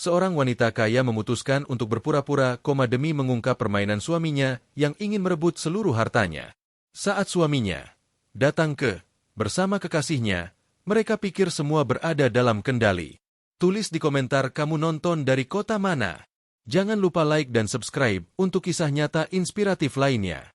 Seorang wanita kaya memutuskan untuk berpura-pura koma demi mengungkap permainan suaminya yang ingin merebut seluruh hartanya. Saat suaminya datang bersama kekasihnya, mereka pikir semua berada dalam kendali. Tulis di komentar kamu nonton dari kota mana. Jangan lupa like dan subscribe untuk kisah nyata inspiratif lainnya.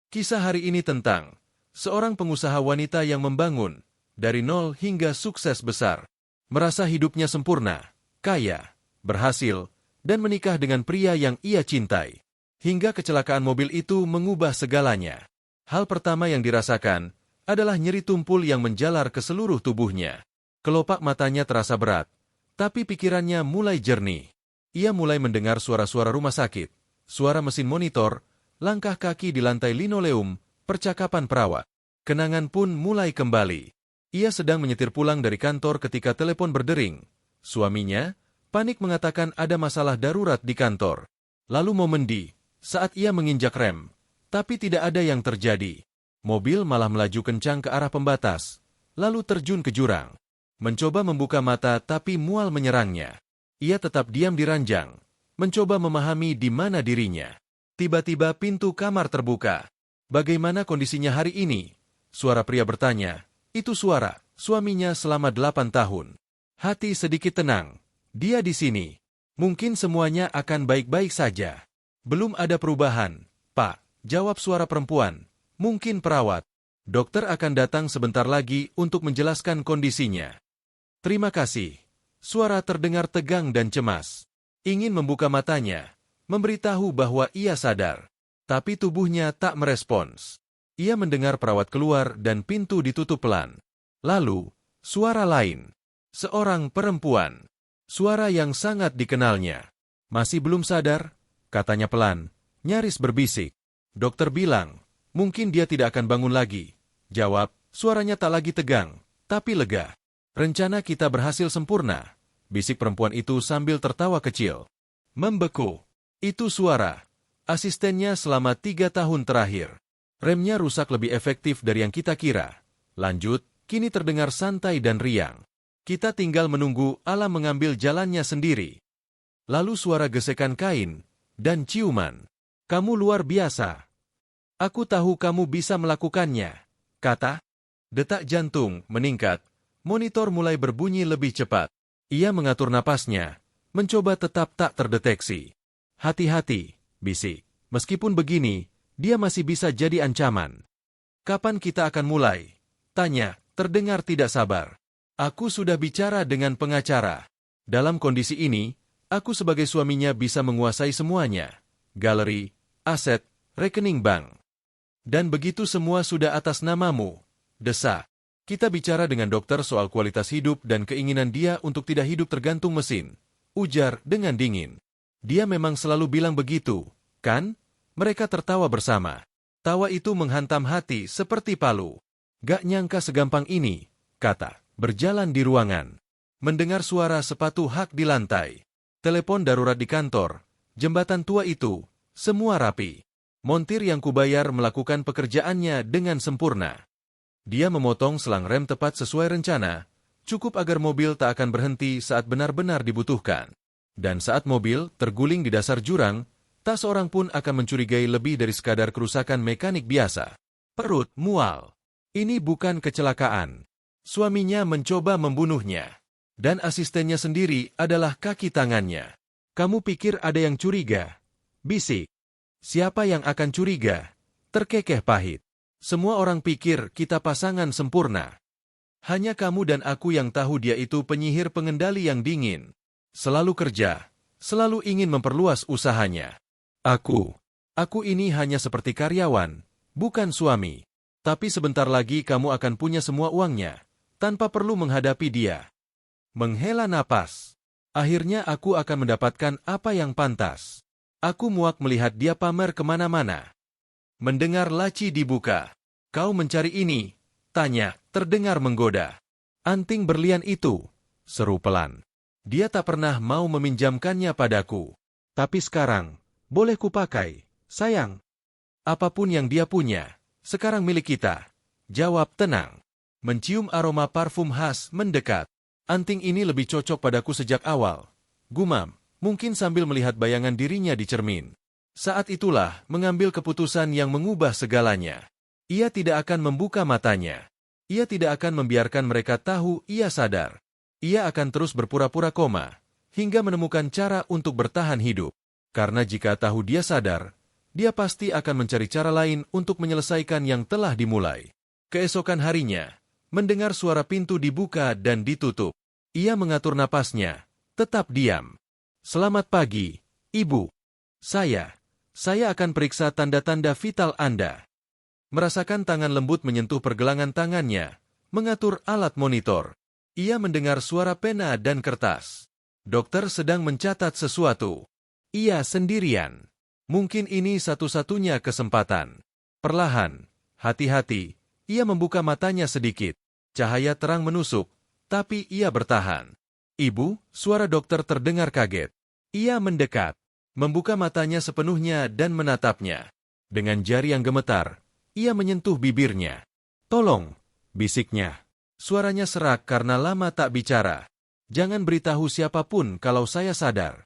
Kisah hari ini tentang seorang pengusaha wanita yang membangun dari nol hingga sukses besar. Merasa hidupnya sempurna, kaya, berhasil, dan menikah dengan pria yang ia cintai. Hingga kecelakaan mobil itu mengubah segalanya. Hal pertama yang dirasakan adalah nyeri tumpul yang menjalar ke seluruh tubuhnya. Kelopak matanya terasa berat, tapi pikirannya mulai jernih. Ia mulai mendengar suara-suara rumah sakit, suara mesin monitor, langkah kaki di lantai linoleum, percakapan perawat. Kenangan pun mulai kembali. Ia sedang menyetir pulang dari kantor ketika telepon berdering. Suaminya panik mengatakan ada masalah darurat di kantor. Lalu memendi saat ia menginjak rem, tapi tidak ada yang terjadi. Mobil malah melaju kencang ke arah pembatas, lalu terjun ke jurang. Mencoba membuka mata tapi mual menyerangnya. Ia tetap diam di ranjang, mencoba memahami di mana dirinya. Tiba-tiba pintu kamar terbuka. Bagaimana kondisinya hari ini? Suara pria bertanya. Itu suara suaminya selama 8 tahun. Hati sedikit tenang. Dia di sini. Mungkin semuanya akan baik-baik saja. Belum ada perubahan, Pak, jawab suara perempuan. Mungkin perawat. Dokter akan datang sebentar lagi untuk menjelaskan kondisinya. Terima kasih. Suara terdengar tegang dan cemas. Ingin membuka matanya, memberitahu bahwa ia sadar. Tapi tubuhnya tak merespons. Ia mendengar perawat keluar dan pintu ditutup pelan. Lalu, suara lain. Seorang perempuan. Suara yang sangat dikenalnya. Masih belum sadar? Katanya pelan, nyaris berbisik. Dokter bilang, mungkin dia tidak akan bangun lagi. Jawab, suaranya tak lagi tegang, tapi lega. Rencana kita berhasil sempurna. Bisik perempuan itu sambil tertawa kecil. Membeku. Itu suara asistennya selama 3 tahun terakhir. Remnya rusak lebih efektif dari yang kita kira. Lanjut, kini terdengar santai dan riang. Kita tinggal menunggu alam mengambil jalannya sendiri. Lalu suara gesekan kain dan ciuman. Kamu luar biasa. Aku tahu kamu bisa melakukannya, kata. Detak jantung meningkat. Monitor mulai berbunyi lebih cepat. Ia mengatur napasnya, mencoba tetap tak terdeteksi. Hati-hati, bisik. Meskipun begini, dia masih bisa jadi ancaman. Kapan kita akan mulai? Tanya, terdengar tidak sabar. Aku sudah bicara dengan pengacara. Dalam kondisi ini, aku sebagai suaminya bisa menguasai semuanya. Galeri, aset, rekening bank. Dan begitu semua sudah atas namamu. Desa. Kita bicara dengan dokter soal kualitas hidup dan keinginan dia untuk tidak hidup tergantung mesin. Ujar dengan dingin. Dia memang selalu bilang begitu, kan? Mereka tertawa bersama. Tawa itu menghantam hati seperti palu. Gak nyangka segampang ini, kata. Berjalan di ruangan. Mendengar suara sepatu hak di lantai. Telepon darurat di kantor. Jembatan tua itu. Semua rapi. Montir yang kubayar melakukan pekerjaannya dengan sempurna. Dia memotong selang rem tepat sesuai rencana. Cukup agar mobil tak akan berhenti saat benar-benar dibutuhkan. Dan saat mobil terguling di dasar jurang, tak seorang pun akan mencurigai lebih dari sekadar kerusakan mekanik biasa. Perut mual. Ini bukan kecelakaan. Suaminya mencoba membunuhnya. Dan asistennya sendiri adalah kaki tangannya. Kamu pikir ada yang curiga? Bisik. Siapa yang akan curiga? Terkekeh pahit. Semua orang pikir kita pasangan sempurna. Hanya kamu dan aku yang tahu dia itu penyihir pengendali yang dingin. Selalu kerja. Selalu ingin memperluas usahanya. Aku ini hanya seperti karyawan, bukan suami. Tapi sebentar lagi kamu akan punya semua uangnya. Tanpa perlu menghadapi dia. Menghela napas. Akhirnya aku akan mendapatkan apa yang pantas. Aku muak melihat dia pamer kemana-mana. Mendengar laci dibuka. Kau mencari ini? Tanya, terdengar menggoda. Anting berlian itu, seru pelan. Dia tak pernah mau meminjamkannya padaku. Tapi sekarang, boleh kupakai, sayang. Apapun yang dia punya, sekarang milik kita. Jawab tenang. Mencium aroma parfum khas mendekat. Anting ini lebih cocok padaku sejak awal. gumam, mungkin sambil melihat bayangan dirinya di cermin. Saat itulah mengambil keputusan yang mengubah segalanya. Ia tidak akan membuka matanya. Ia tidak akan membiarkan mereka tahu ia sadar. Ia akan terus berpura-pura koma, hingga menemukan cara untuk bertahan hidup. Karena jika tahu dia sadar, dia pasti akan mencari cara lain untuk menyelesaikan yang telah dimulai. Keesokan harinya, mendengar suara pintu dibuka dan ditutup. Ia mengatur napasnya, tetap diam. Selamat pagi, Ibu. Saya akan periksa tanda-tanda vital Anda. Merasakan tangan lembut menyentuh pergelangan tangannya, mengatur alat monitor. Ia mendengar suara pena dan kertas. Dokter sedang mencatat sesuatu. Ia sendirian. Mungkin ini satu-satunya kesempatan. Perlahan, hati-hati, ia membuka matanya sedikit. Cahaya terang menusuk, tapi ia bertahan. Ibu, suara dokter terdengar kaget. Ia mendekat, membuka matanya sepenuhnya dan menatapnya. Dengan jari yang gemetar, ia menyentuh bibirnya. Tolong, bisiknya. Suaranya serak karena lama tak bicara. Jangan beritahu siapapun kalau saya sadar.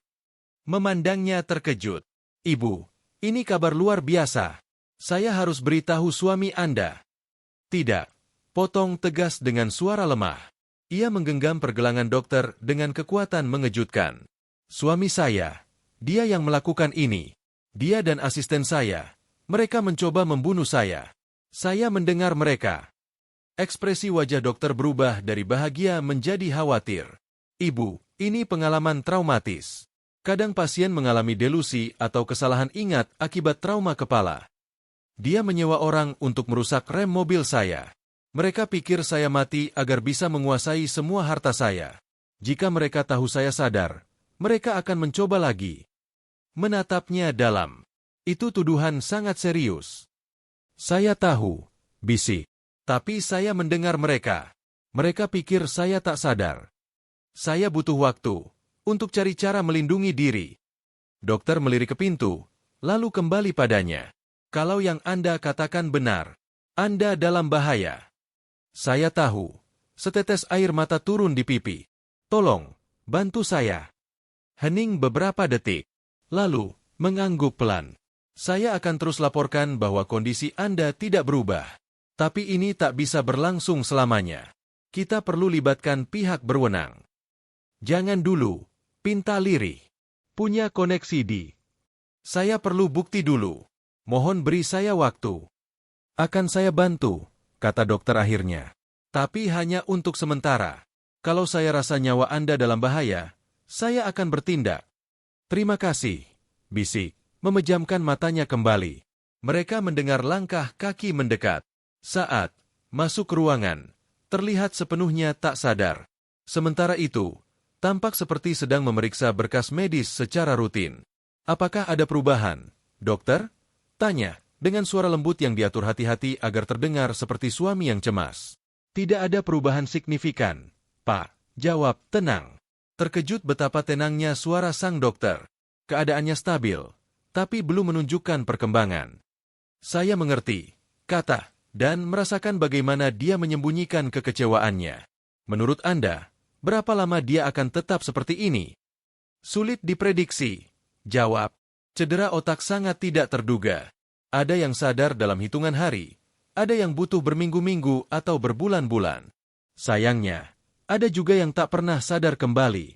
Memandangnya terkejut. Ibu, ini kabar luar biasa. Saya harus beritahu suami Anda. Tidak, potong tegas dengan suara lemah. Ia menggenggam pergelangan dokter dengan kekuatan mengejutkan. Suami saya, dia yang melakukan ini. Dia dan asisten saya, mereka mencoba membunuh saya. Saya mendengar mereka. Ekspresi wajah dokter berubah dari bahagia menjadi khawatir. Ibu, ini pengalaman traumatis. Kadang pasien mengalami delusi atau kesalahan ingat akibat trauma kepala. Dia menyewa orang untuk merusak rem mobil saya. Mereka pikir saya mati agar bisa menguasai semua harta saya. Jika mereka tahu saya sadar, mereka akan mencoba lagi. Menatapnya dalam. Itu tuduhan sangat serius. Saya tahu, bisik. Tapi saya mendengar mereka. Mereka pikir saya tak sadar. Saya butuh waktu untuk cari cara melindungi diri. Dokter melirik ke pintu, lalu kembali padanya. Kalau yang Anda katakan benar, Anda dalam bahaya. Saya tahu. Setetes air mata turun di pipi. Tolong, bantu saya. Hening beberapa detik. Lalu, mengangguk pelan. Saya akan terus laporkan bahwa kondisi Anda tidak berubah. Tapi ini tak bisa berlangsung selamanya. Kita perlu libatkan pihak berwenang. Jangan dulu. Pinta lirih. Punya koneksi di. Saya perlu bukti dulu. Mohon beri saya waktu. Akan saya bantu, kata dokter akhirnya. Tapi hanya untuk sementara. Kalau saya rasa nyawa Anda dalam bahaya, saya akan bertindak. Terima kasih, bisik, memejamkan matanya kembali. Mereka mendengar langkah kaki mendekat. Saat masuk ruangan, terlihat sepenuhnya tak sadar. Sementara itu, tampak seperti sedang memeriksa berkas medis secara rutin. Apakah ada perubahan, dokter? Tanya, dengan suara lembut yang diatur hati-hati agar terdengar seperti suami yang cemas. Tidak ada perubahan signifikan, Pak. Jawab tenang. Terkejut betapa tenangnya suara sang dokter. Keadaannya stabil, tapi belum menunjukkan perkembangan. Saya mengerti, kata, dan merasakan bagaimana dia menyembunyikan kekecewaannya. Menurut Anda, berapa lama dia akan tetap seperti ini? Sulit diprediksi, jawab. Cedera otak sangat tidak terduga. Ada yang sadar dalam hitungan hari, ada yang butuh berminggu-minggu atau berbulan-bulan. Sayangnya, ada juga yang tak pernah sadar kembali.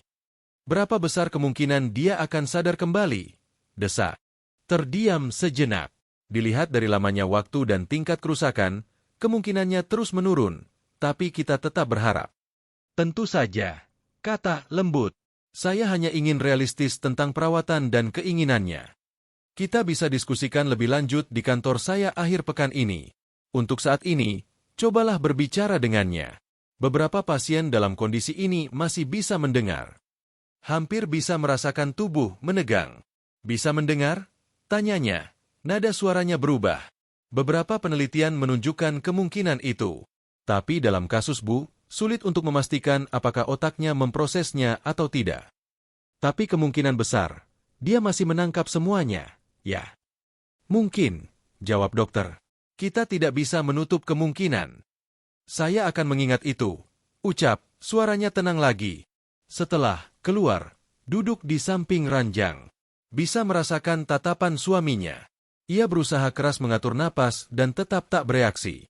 Berapa besar kemungkinan dia akan sadar kembali? Desak. Terdiam sejenak. Dilihat dari lamanya waktu dan tingkat kerusakan, kemungkinannya terus menurun, tapi kita tetap berharap. Tentu saja, kata lembut. Saya hanya ingin realistis tentang perawatan dan keinginannya. Kita bisa diskusikan lebih lanjut di kantor saya akhir pekan ini. Untuk saat ini, cobalah berbicara dengannya. Beberapa pasien dalam kondisi ini masih bisa mendengar. Hampir bisa merasakan tubuh menegang. Bisa mendengar? Tanyanya. Nada suaranya berubah. Beberapa penelitian menunjukkan kemungkinan itu. Tapi dalam kasus Bu, sulit untuk memastikan apakah otaknya memprosesnya atau tidak. Tapi kemungkinan besar, dia masih menangkap semuanya, ya. Mungkin, jawab dokter. Kita tidak bisa menutup kemungkinan. Saya akan mengingat itu, ucap, suaranya tenang lagi. Setelah keluar, duduk di samping ranjang. Bisa merasakan tatapan suaminya. Ia berusaha keras mengatur napas dan tetap tak bereaksi.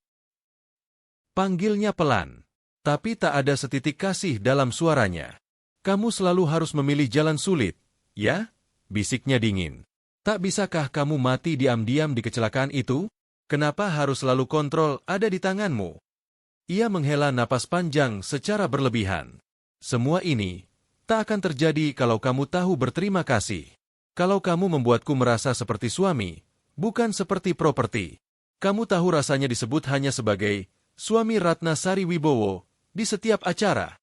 Panggilnya pelan, tapi tak ada setitik kasih dalam suaranya. Kamu selalu harus memilih jalan sulit, ya? Bisiknya dingin. Tak bisakah kamu mati diam-diam di kecelakaan itu? Kenapa harus selalu kontrol ada di tanganmu? Ia menghela napas panjang secara berlebihan. Semua ini tak akan terjadi kalau kamu tahu berterima kasih. Kalau kamu membuatku merasa seperti suami, bukan seperti properti. Kamu tahu rasanya disebut hanya sebagai suami Ratna Sari Wibowo di setiap acara.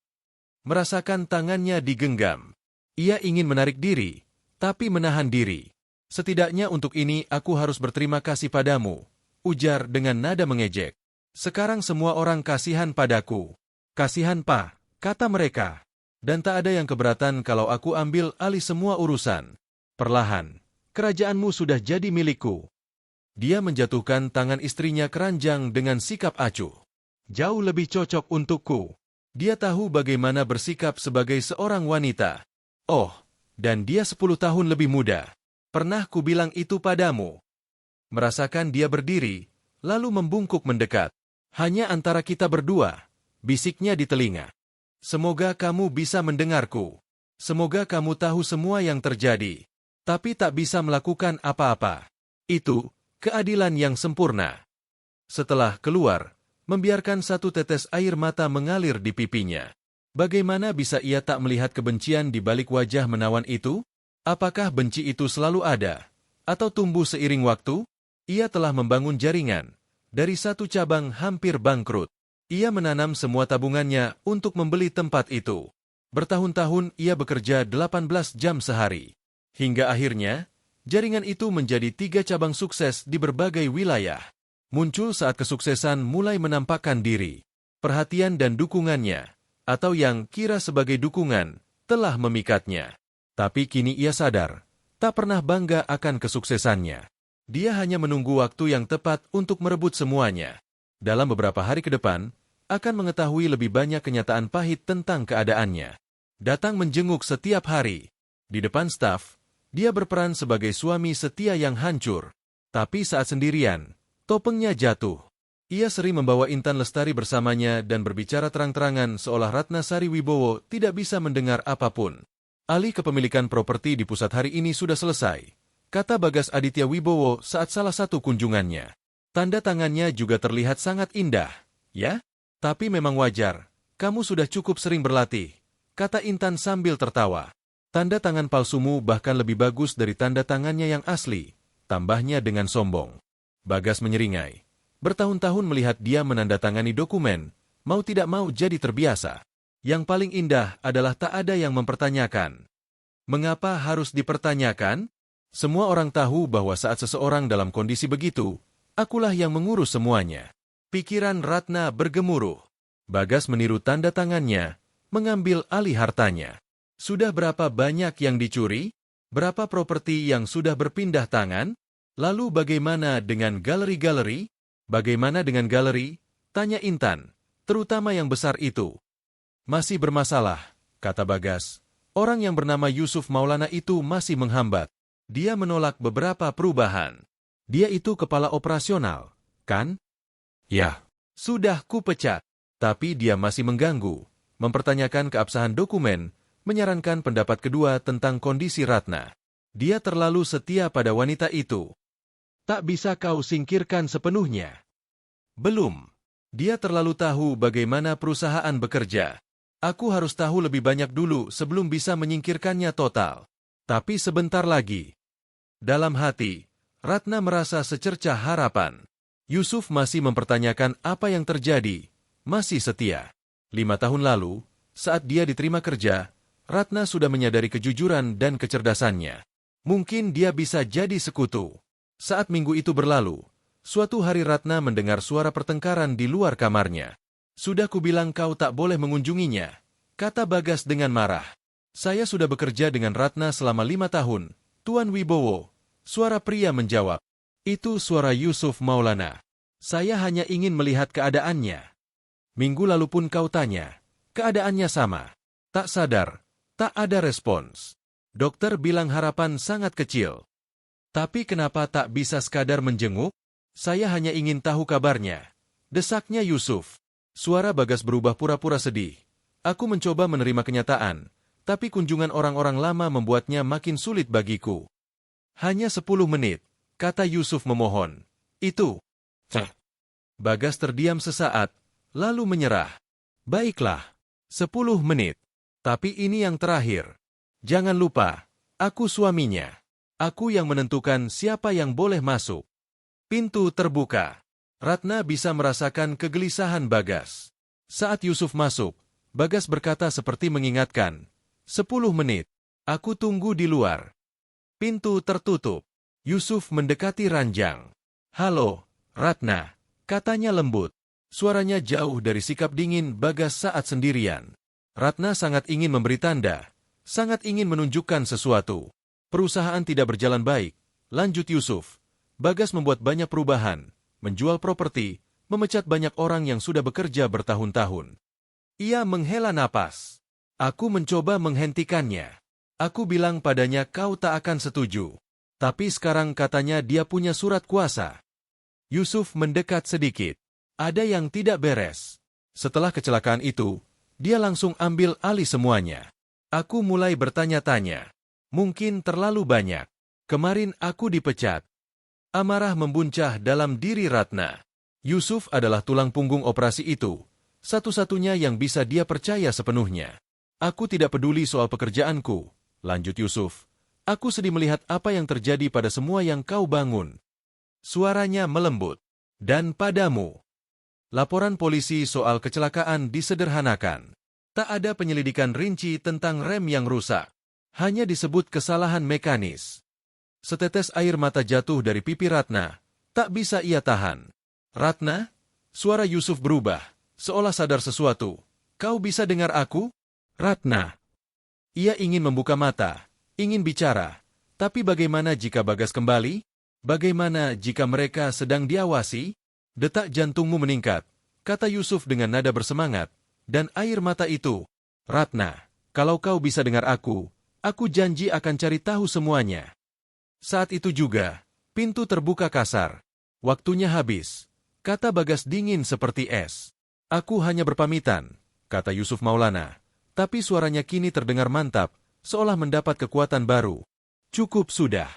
Merasakan tangannya digenggam. Ia ingin menarik diri, tapi menahan diri. Setidaknya untuk ini aku harus berterima kasih padamu, ujar dengan nada mengejek. Sekarang semua orang kasihan padaku. Kasihan Pak, kata mereka. Dan tak ada yang keberatan kalau aku ambil alih semua urusan. Perlahan, kerajaanmu sudah jadi milikku. Dia menjatuhkan tangan istrinya keranjang dengan sikap acuh. Jauh lebih cocok untukku. Dia tahu bagaimana bersikap sebagai seorang wanita. Oh, dan dia 10 tahun lebih muda. Pernah ku bilang itu padamu. Merasakan dia berdiri, lalu membungkuk mendekat. Hanya antara kita berdua, bisiknya di telinga. Semoga kamu bisa mendengarku. Semoga kamu tahu semua yang terjadi. Tapi tak bisa melakukan apa-apa. Itu keadilan yang sempurna. Setelah keluar, membiarkan satu tetes air mata mengalir di pipinya. Bagaimana bisa ia tak melihat kebencian di balik wajah menawan itu? Apakah benci itu selalu ada? Atau tumbuh seiring waktu? Ia telah membangun jaringan. Dari satu cabang hampir bangkrut. Ia menanam semua tabungannya untuk membeli tempat itu. Bertahun-tahun ia bekerja 18 jam sehari. Hingga akhirnya, jaringan itu menjadi 3 cabang sukses di berbagai wilayah. Muncul saat kesuksesan mulai menampakkan diri. Perhatian dan dukungannya, atau yang kira sebagai dukungan, telah memikatnya. Tapi kini ia sadar, tak pernah bangga akan kesuksesannya. Dia hanya menunggu waktu yang tepat untuk merebut semuanya. Dalam beberapa hari ke depan, akan mengetahui lebih banyak kenyataan pahit tentang keadaannya. Datang menjenguk setiap hari. Di depan staf, dia berperan sebagai suami setia yang hancur. Tapi saat sendirian, topengnya jatuh. Ia sering membawa Intan Lestari bersamanya dan berbicara terang-terangan seolah Ratna Sari Wibowo tidak bisa mendengar apapun. Alih kepemilikan properti di pusat hari ini sudah selesai, kata Bagas Aditya Wibowo saat salah satu kunjungannya. Tanda tangannya juga terlihat sangat indah, ya? Tapi memang wajar, kamu sudah cukup sering berlatih, kata Intan sambil tertawa. Tanda tangan palsumu bahkan lebih bagus dari tanda tangannya yang asli, tambahnya dengan sombong. Bagas menyeringai. Bertahun-tahun melihat dia menandatangani dokumen, mau tidak mau jadi terbiasa. Yang paling indah adalah tak ada yang mempertanyakan. Mengapa harus dipertanyakan? Semua orang tahu bahwa saat seseorang dalam kondisi begitu, akulah yang mengurus semuanya. Pikiran Ratna bergemuruh. Bagas meniru tanda tangannya, mengambil alih hartanya. Sudah berapa banyak yang dicuri? Berapa properti yang sudah berpindah tangan? Lalu bagaimana dengan galeri-galeri? Bagaimana dengan galeri? Tanya Intan, terutama yang besar itu. Masih bermasalah, kata Bagas. Orang yang bernama Yusuf Maulana itu masih menghambat. Dia menolak beberapa perubahan. Dia itu kepala operasional, kan? Ya. Sudah kupecat. Tapi dia masih mengganggu, mempertanyakan keabsahan dokumen, menyarankan pendapat kedua tentang kondisi Ratna. Dia terlalu setia pada wanita itu. Tak bisa kau singkirkan sepenuhnya. Belum. Dia terlalu tahu bagaimana perusahaan bekerja. Aku harus tahu lebih banyak dulu sebelum bisa menyingkirkannya total. Tapi sebentar lagi. Dalam hati, Ratna merasa secercah harapan. Yusuf masih mempertanyakan apa yang terjadi. Masih setia. 5 tahun lalu, saat dia diterima kerja, Ratna sudah menyadari kejujuran dan kecerdasannya. Mungkin dia bisa jadi sekutu. Saat minggu itu berlalu, suatu hari Ratna mendengar suara pertengkaran di luar kamarnya. Sudah kubilang kau tak boleh mengunjunginya, kata Bagas dengan marah. Saya sudah bekerja dengan Ratna selama 5 tahun, Tuan Wibowo. Suara pria menjawab. Itu suara Yusuf Maulana. Saya hanya ingin melihat keadaannya. Minggu lalu pun kau tanya, keadaannya sama. Tak sadar, tak ada respons. Dokter bilang harapan sangat kecil. Tapi kenapa tak bisa sekadar menjenguk? Saya hanya ingin tahu kabarnya. Desaknya Yusuf. Suara Bagas berubah pura-pura sedih. Aku mencoba menerima kenyataan, tapi kunjungan orang-orang lama membuatnya makin sulit bagiku. Hanya 10 menit, kata Yusuf memohon. Itu. Bagas terdiam sesaat, lalu menyerah. Baiklah, 10 menit. Tapi ini yang terakhir. Jangan lupa, aku suaminya. Aku yang menentukan siapa yang boleh masuk. Pintu terbuka. Ratna bisa merasakan kegelisahan Bagas. Saat Yusuf masuk, Bagas berkata seperti mengingatkan, 10 menit, aku tunggu di luar. Pintu tertutup. Yusuf mendekati ranjang. Halo, Ratna, katanya lembut. Suaranya jauh dari sikap dingin Bagas saat sendirian. Ratna sangat ingin memberi tanda, sangat ingin menunjukkan sesuatu. Perusahaan tidak berjalan baik, lanjut Yusuf. Bagas membuat banyak perubahan, menjual properti, memecat banyak orang yang sudah bekerja bertahun-tahun. Ia menghela napas. Aku mencoba menghentikannya. Aku bilang padanya kau tak akan setuju. Tapi sekarang katanya dia punya surat kuasa. Yusuf mendekat sedikit. Ada yang tidak beres. Setelah kecelakaan itu, dia langsung ambil alih semuanya. Aku mulai bertanya-tanya. Mungkin terlalu banyak. Kemarin aku dipecat. Amarah membuncah dalam diri Ratna. Yusuf adalah tulang punggung operasi itu. Satu-satunya yang bisa dia percaya sepenuhnya. Aku tidak peduli soal pekerjaanku, lanjut Yusuf. Aku sedih melihat apa yang terjadi pada semua yang kau bangun. Suaranya melembut. Dan padamu. Laporan polisi soal kecelakaan disederhanakan. Tak ada penyelidikan rinci tentang rem yang rusak. Hanya disebut kesalahan mekanis. Setetes air mata jatuh dari pipi Ratna. Tak bisa ia tahan. Ratna? Suara Yusuf berubah, seolah sadar sesuatu. Kau bisa dengar aku? Ratna. Ia ingin membuka mata, ingin bicara. Tapi bagaimana jika Bagas kembali? Bagaimana jika mereka sedang diawasi? Detak jantungmu meningkat, kata Yusuf dengan nada bersemangat. Dan air mata itu. Ratna, kalau kau bisa dengar aku janji akan cari tahu semuanya. Saat itu juga, pintu terbuka kasar. Waktunya habis, kata Bagas dingin seperti es. Aku hanya berpamitan, kata Yusuf Maulana. Tapi suaranya kini terdengar mantap, seolah mendapat kekuatan baru. Cukup sudah.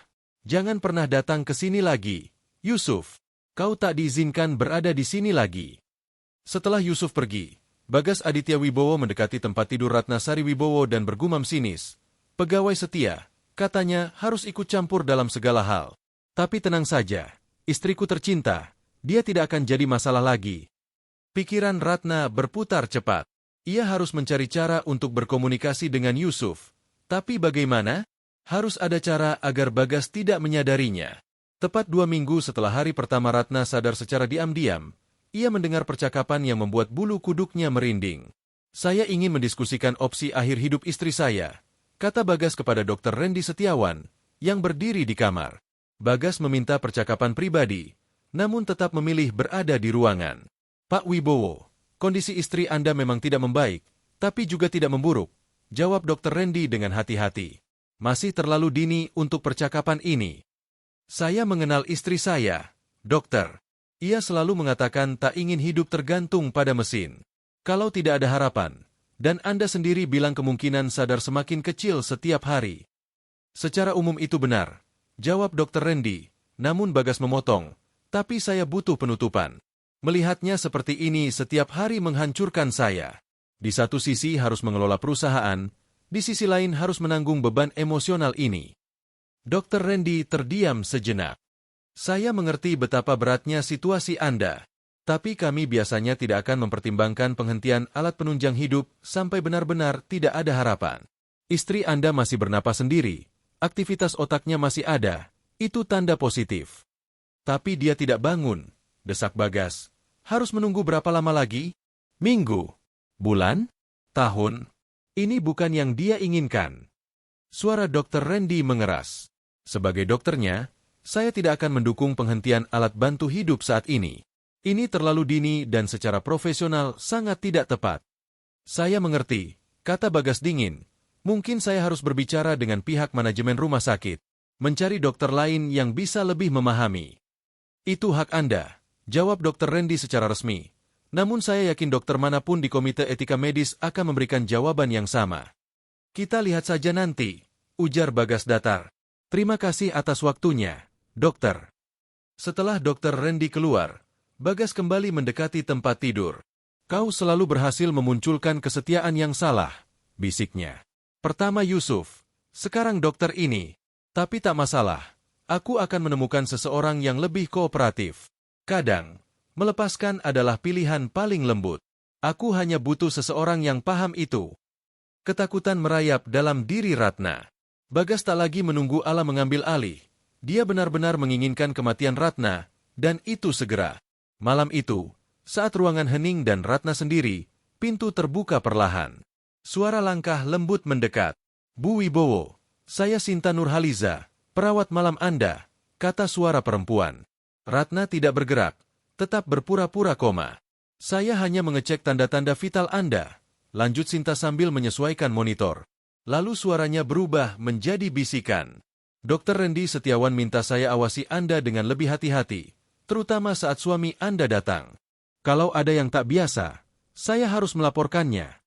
Jangan pernah datang ke sini lagi. Yusuf, kau tak diizinkan berada di sini lagi. Setelah Yusuf pergi, Bagas Aditya Wibowo mendekati tempat tidur Ratna Sari Wibowo dan bergumam sinis. Pegawai setia, katanya harus ikut campur dalam segala hal. Tapi tenang saja, istriku tercinta, dia tidak akan jadi masalah lagi. Pikiran Ratna berputar cepat. Ia harus mencari cara untuk berkomunikasi dengan Yusuf. Tapi bagaimana? Harus ada cara agar Bagas tidak menyadarinya. Tepat 2 minggu setelah hari pertama Ratna sadar secara diam-diam, ia mendengar percakapan yang membuat bulu kuduknya merinding. Saya ingin mendiskusikan opsi akhir hidup istri saya, kata Bagas kepada Dr. Randy Setiawan, yang berdiri di kamar. Bagas meminta percakapan pribadi, namun tetap memilih berada di ruangan. Pak Wibowo, kondisi istri Anda memang tidak membaik, tapi juga tidak memburuk, jawab Dr. Randy dengan hati-hati. Masih terlalu dini untuk percakapan ini. Saya mengenal istri saya, dokter. Ia selalu mengatakan tak ingin hidup tergantung pada mesin. Kalau tidak ada harapan, dan Anda sendiri bilang kemungkinan sadar semakin kecil setiap hari. Secara umum itu benar, jawab Dr. Randy, namun Bagas memotong, tapi saya butuh penutupan. Melihatnya seperti ini setiap hari menghancurkan saya. Di satu sisi harus mengelola perusahaan, di sisi lain harus menanggung beban emosional ini. Dr. Randy terdiam sejenak. Saya mengerti betapa beratnya situasi Anda, tapi kami biasanya tidak akan mempertimbangkan penghentian alat penunjang hidup sampai benar-benar tidak ada harapan. Istri Anda masih bernapas sendiri, aktivitas otaknya masih ada, itu tanda positif. Tapi dia tidak bangun, desak Bagas. Harus menunggu berapa lama lagi? Minggu? Bulan? Tahun? Ini bukan yang dia inginkan. Suara Dr. Randy mengeras. Sebagai dokternya, saya tidak akan mendukung penghentian alat bantu hidup saat ini. Ini terlalu dini dan secara profesional sangat tidak tepat. Saya mengerti, kata Bagas dingin, Mungkin saya harus berbicara dengan pihak manajemen rumah sakit, mencari dokter lain yang bisa lebih memahami. Itu hak Anda, jawab Dr. Randy secara resmi. Namun saya yakin dokter manapun di Komite Etika Medis akan memberikan jawaban yang sama. Kita lihat saja nanti, ujar Bagas datar. Terima kasih atas waktunya, dokter. Setelah Dr. Randy keluar, Bagas kembali mendekati tempat tidur. Kau selalu berhasil memunculkan kesetiaan yang salah, bisiknya. Pertama Yusuf, sekarang dokter ini. Tapi tak masalah, aku akan menemukan seseorang yang lebih kooperatif. Kadang, melepaskan adalah pilihan paling lembut. Aku hanya butuh seseorang yang paham itu. Ketakutan merayap dalam diri Ratna. Bagas tak lagi menunggu Allah mengambil alih. Dia benar-benar menginginkan kematian Ratna, dan itu segera. Malam itu, saat ruangan hening dan Ratna sendiri, pintu terbuka perlahan. Suara langkah lembut mendekat. Bu Wibowo, saya Sinta Nurhaliza, perawat malam Anda, kata suara perempuan. Ratna tidak bergerak, tetap berpura-pura koma. Saya hanya mengecek tanda-tanda vital Anda, lanjut Sinta sambil menyesuaikan monitor. Lalu suaranya berubah menjadi bisikan. Dr. Randy Setiawan minta saya awasi Anda dengan lebih hati-hati, terutama saat suami Anda datang. Kalau ada yang tak biasa, saya harus melaporkannya.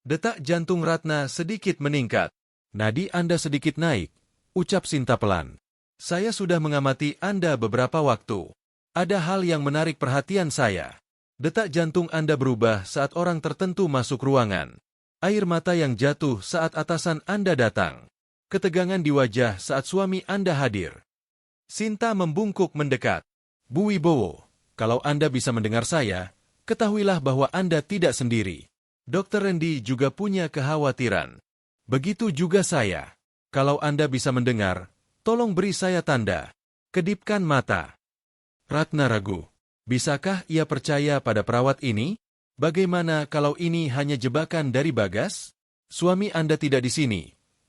Detak jantung Ratna sedikit meningkat. Nadi Anda sedikit naik, ucap Sinta pelan. Saya sudah mengamati Anda beberapa waktu. Ada hal yang menarik perhatian saya. Detak jantung Anda berubah saat orang tertentu masuk ruangan. Air mata yang jatuh saat atasan Anda datang. Ketegangan di wajah saat suami Anda hadir. Sinta membungkuk mendekat. Bu Wibowo, kalau Anda bisa mendengar saya, ketahuilah bahwa Anda tidak sendiri. Dr. Randy juga punya kekhawatiran. Begitu juga saya. Kalau Anda bisa mendengar, tolong beri saya tanda. Kedipkan mata. Ratna ragu. Bisakah ia percaya pada perawat ini? Bagaimana kalau ini hanya jebakan dari Bagas? Suami Anda tidak di sini,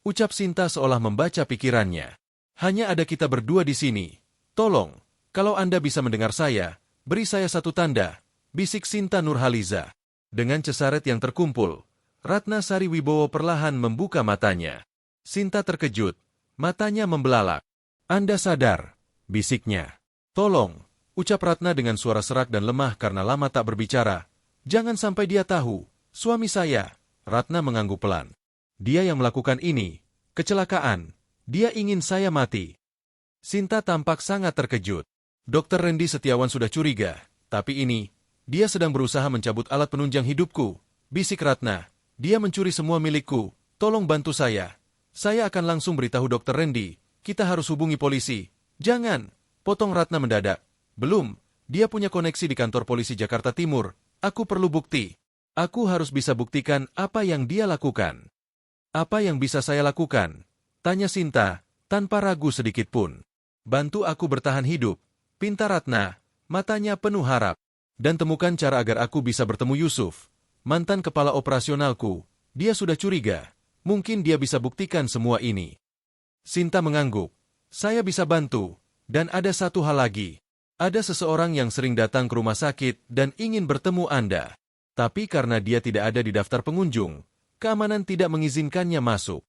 ucap Sinta seolah membaca pikirannya. Hanya ada kita berdua di sini. Tolong, kalau Anda bisa mendengar saya, beri saya satu tanda, bisik Sinta Nurhaliza. Dengan cesaret yang terkumpul, Ratna Sari Wibowo perlahan membuka matanya. Sinta terkejut, matanya membelalak. Anda sadar, bisiknya. Tolong, ucap Ratna dengan suara serak dan lemah karena lama tak berbicara. Jangan sampai dia tahu, suami saya. Ratna mengangguk pelan. Dia yang melakukan ini, kecelakaan. Dia ingin saya mati. Sinta tampak sangat terkejut. Dr. Randy Setiawan sudah curiga, tapi ini, dia sedang berusaha mencabut alat penunjang hidupku. Bisik Ratna, dia mencuri semua milikku. Tolong bantu saya. Saya akan langsung beritahu Dr. Randy. Kita harus hubungi polisi. Jangan, potong Ratna mendadak. Belum, dia punya koneksi di kantor polisi Jakarta Timur. Aku perlu bukti. Aku harus bisa buktikan apa yang dia lakukan. Apa yang bisa saya lakukan? Tanya Sinta, tanpa ragu sedikit pun. Bantu aku bertahan hidup. Pinta Ratna, matanya penuh harap. Dan temukan cara agar aku bisa bertemu Yusuf, mantan kepala operasionalku. Dia sudah curiga. Mungkin dia bisa buktikan semua ini. Sinta mengangguk. Saya bisa bantu. Dan ada satu hal lagi. Ada seseorang yang sering datang ke rumah sakit dan ingin bertemu Anda. Tapi karena dia tidak ada di daftar pengunjung, keamanan tidak mengizinkannya masuk.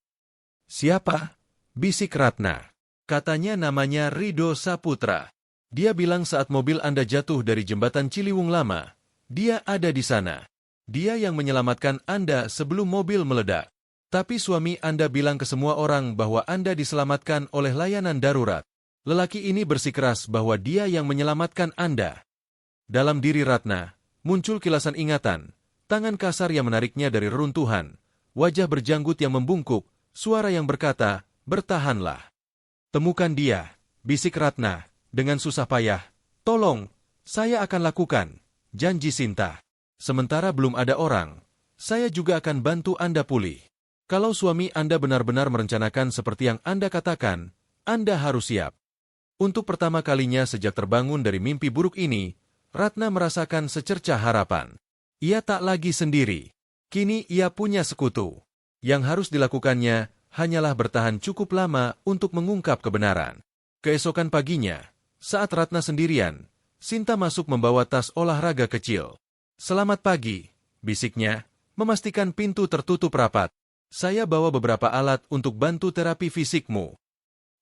Siapa? Bisik Ratna. Katanya namanya Rido Saputra. Dia bilang saat mobil Anda jatuh dari jembatan Ciliwung Lama, dia ada di sana. Dia yang menyelamatkan Anda sebelum mobil meledak. Tapi suami Anda bilang ke semua orang bahwa Anda diselamatkan oleh layanan darurat. Lelaki ini bersikeras bahwa dia yang menyelamatkan Anda. Dalam diri Ratna, muncul kilasan ingatan, tangan kasar yang menariknya dari reruntuhan, wajah berjanggut yang membungkuk, suara yang berkata, bertahanlah. Temukan dia, bisik Ratna. Dengan susah payah, tolong, saya akan lakukan, janji Sinta. Sementara belum ada orang, saya juga akan bantu Anda pulih. Kalau suami Anda benar-benar merencanakan seperti yang Anda katakan, Anda harus siap. Untuk pertama kalinya sejak terbangun dari mimpi buruk ini, Ratna merasakan secercah harapan. Ia tak lagi sendiri. Kini ia punya sekutu. Yang harus dilakukannya hanyalah bertahan cukup lama untuk mengungkap kebenaran. Keesokan paginya, saat Ratna sendirian, Sinta masuk membawa tas olahraga kecil. Selamat pagi, bisiknya, memastikan pintu tertutup rapat. Saya bawa beberapa alat untuk bantu terapi fisikmu.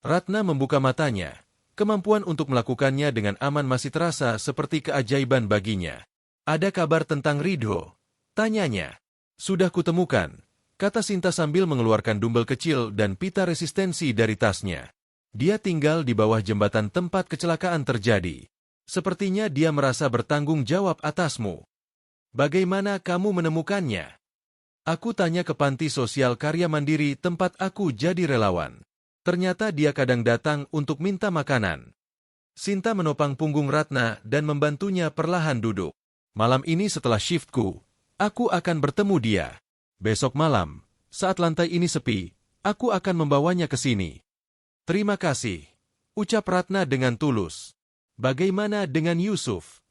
Ratna membuka matanya. Kemampuan untuk melakukannya dengan aman masih terasa seperti keajaiban baginya. Ada kabar tentang Ridho? Tanyanya. Sudah kutemukan, kata Sinta sambil mengeluarkan dumbbell kecil dan pita resistensi dari tasnya. Dia tinggal di bawah jembatan tempat kecelakaan terjadi. Sepertinya dia merasa bertanggung jawab atasmu. Bagaimana kamu menemukannya? Aku tanya ke panti sosial karya mandiri tempat aku jadi relawan. Ternyata dia kadang datang untuk minta makanan. Sinta menopang punggung Ratna dan membantunya perlahan duduk. Malam ini setelah shiftku, aku akan bertemu dia. Besok malam, saat lantai ini sepi, aku akan membawanya ke sini. Terima kasih, ucap Ratna dengan tulus. Bagaimana dengan Yusuf?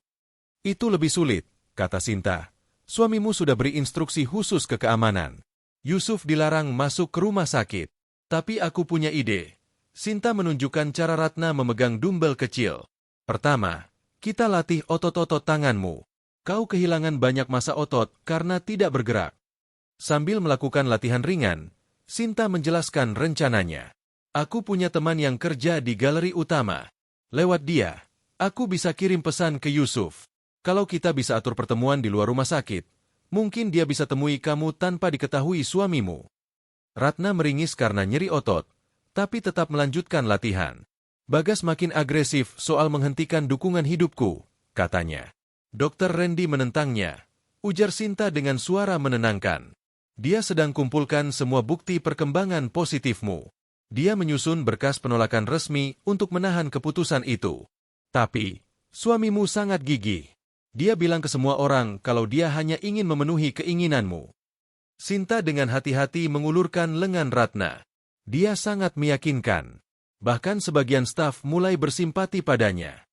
Itu lebih sulit, kata Sinta. Suamimu sudah beri instruksi khusus ke keamanan. Yusuf dilarang masuk ke rumah sakit. Tapi aku punya ide. Sinta menunjukkan cara Ratna memegang dumbbell kecil. Pertama, kita latih otot-otot tanganmu. Kau kehilangan banyak massa otot karena tidak bergerak. Sambil melakukan latihan ringan, Sinta menjelaskan rencananya. Aku punya teman yang kerja di galeri utama. Lewat dia, aku bisa kirim pesan ke Yusuf. Kalau kita bisa atur pertemuan di luar rumah sakit, mungkin dia bisa temui kamu tanpa diketahui suamimu. Ratna meringis karena nyeri otot, tapi tetap melanjutkan latihan. Bagas makin agresif soal menghentikan dukungan hidupku, katanya. Dokter Randy menentangnya, ujar Sinta dengan suara menenangkan. Dia sedang kumpulkan semua bukti perkembangan positifmu. Dia menyusun berkas penolakan resmi untuk menahan keputusan itu. Tapi, suamimu sangat gigih. Dia bilang ke semua orang kalau dia hanya ingin memenuhi keinginanmu. Sinta dengan hati-hati mengulurkan lengan Ratna. Dia sangat meyakinkan. Bahkan sebagian staf mulai bersimpati padanya.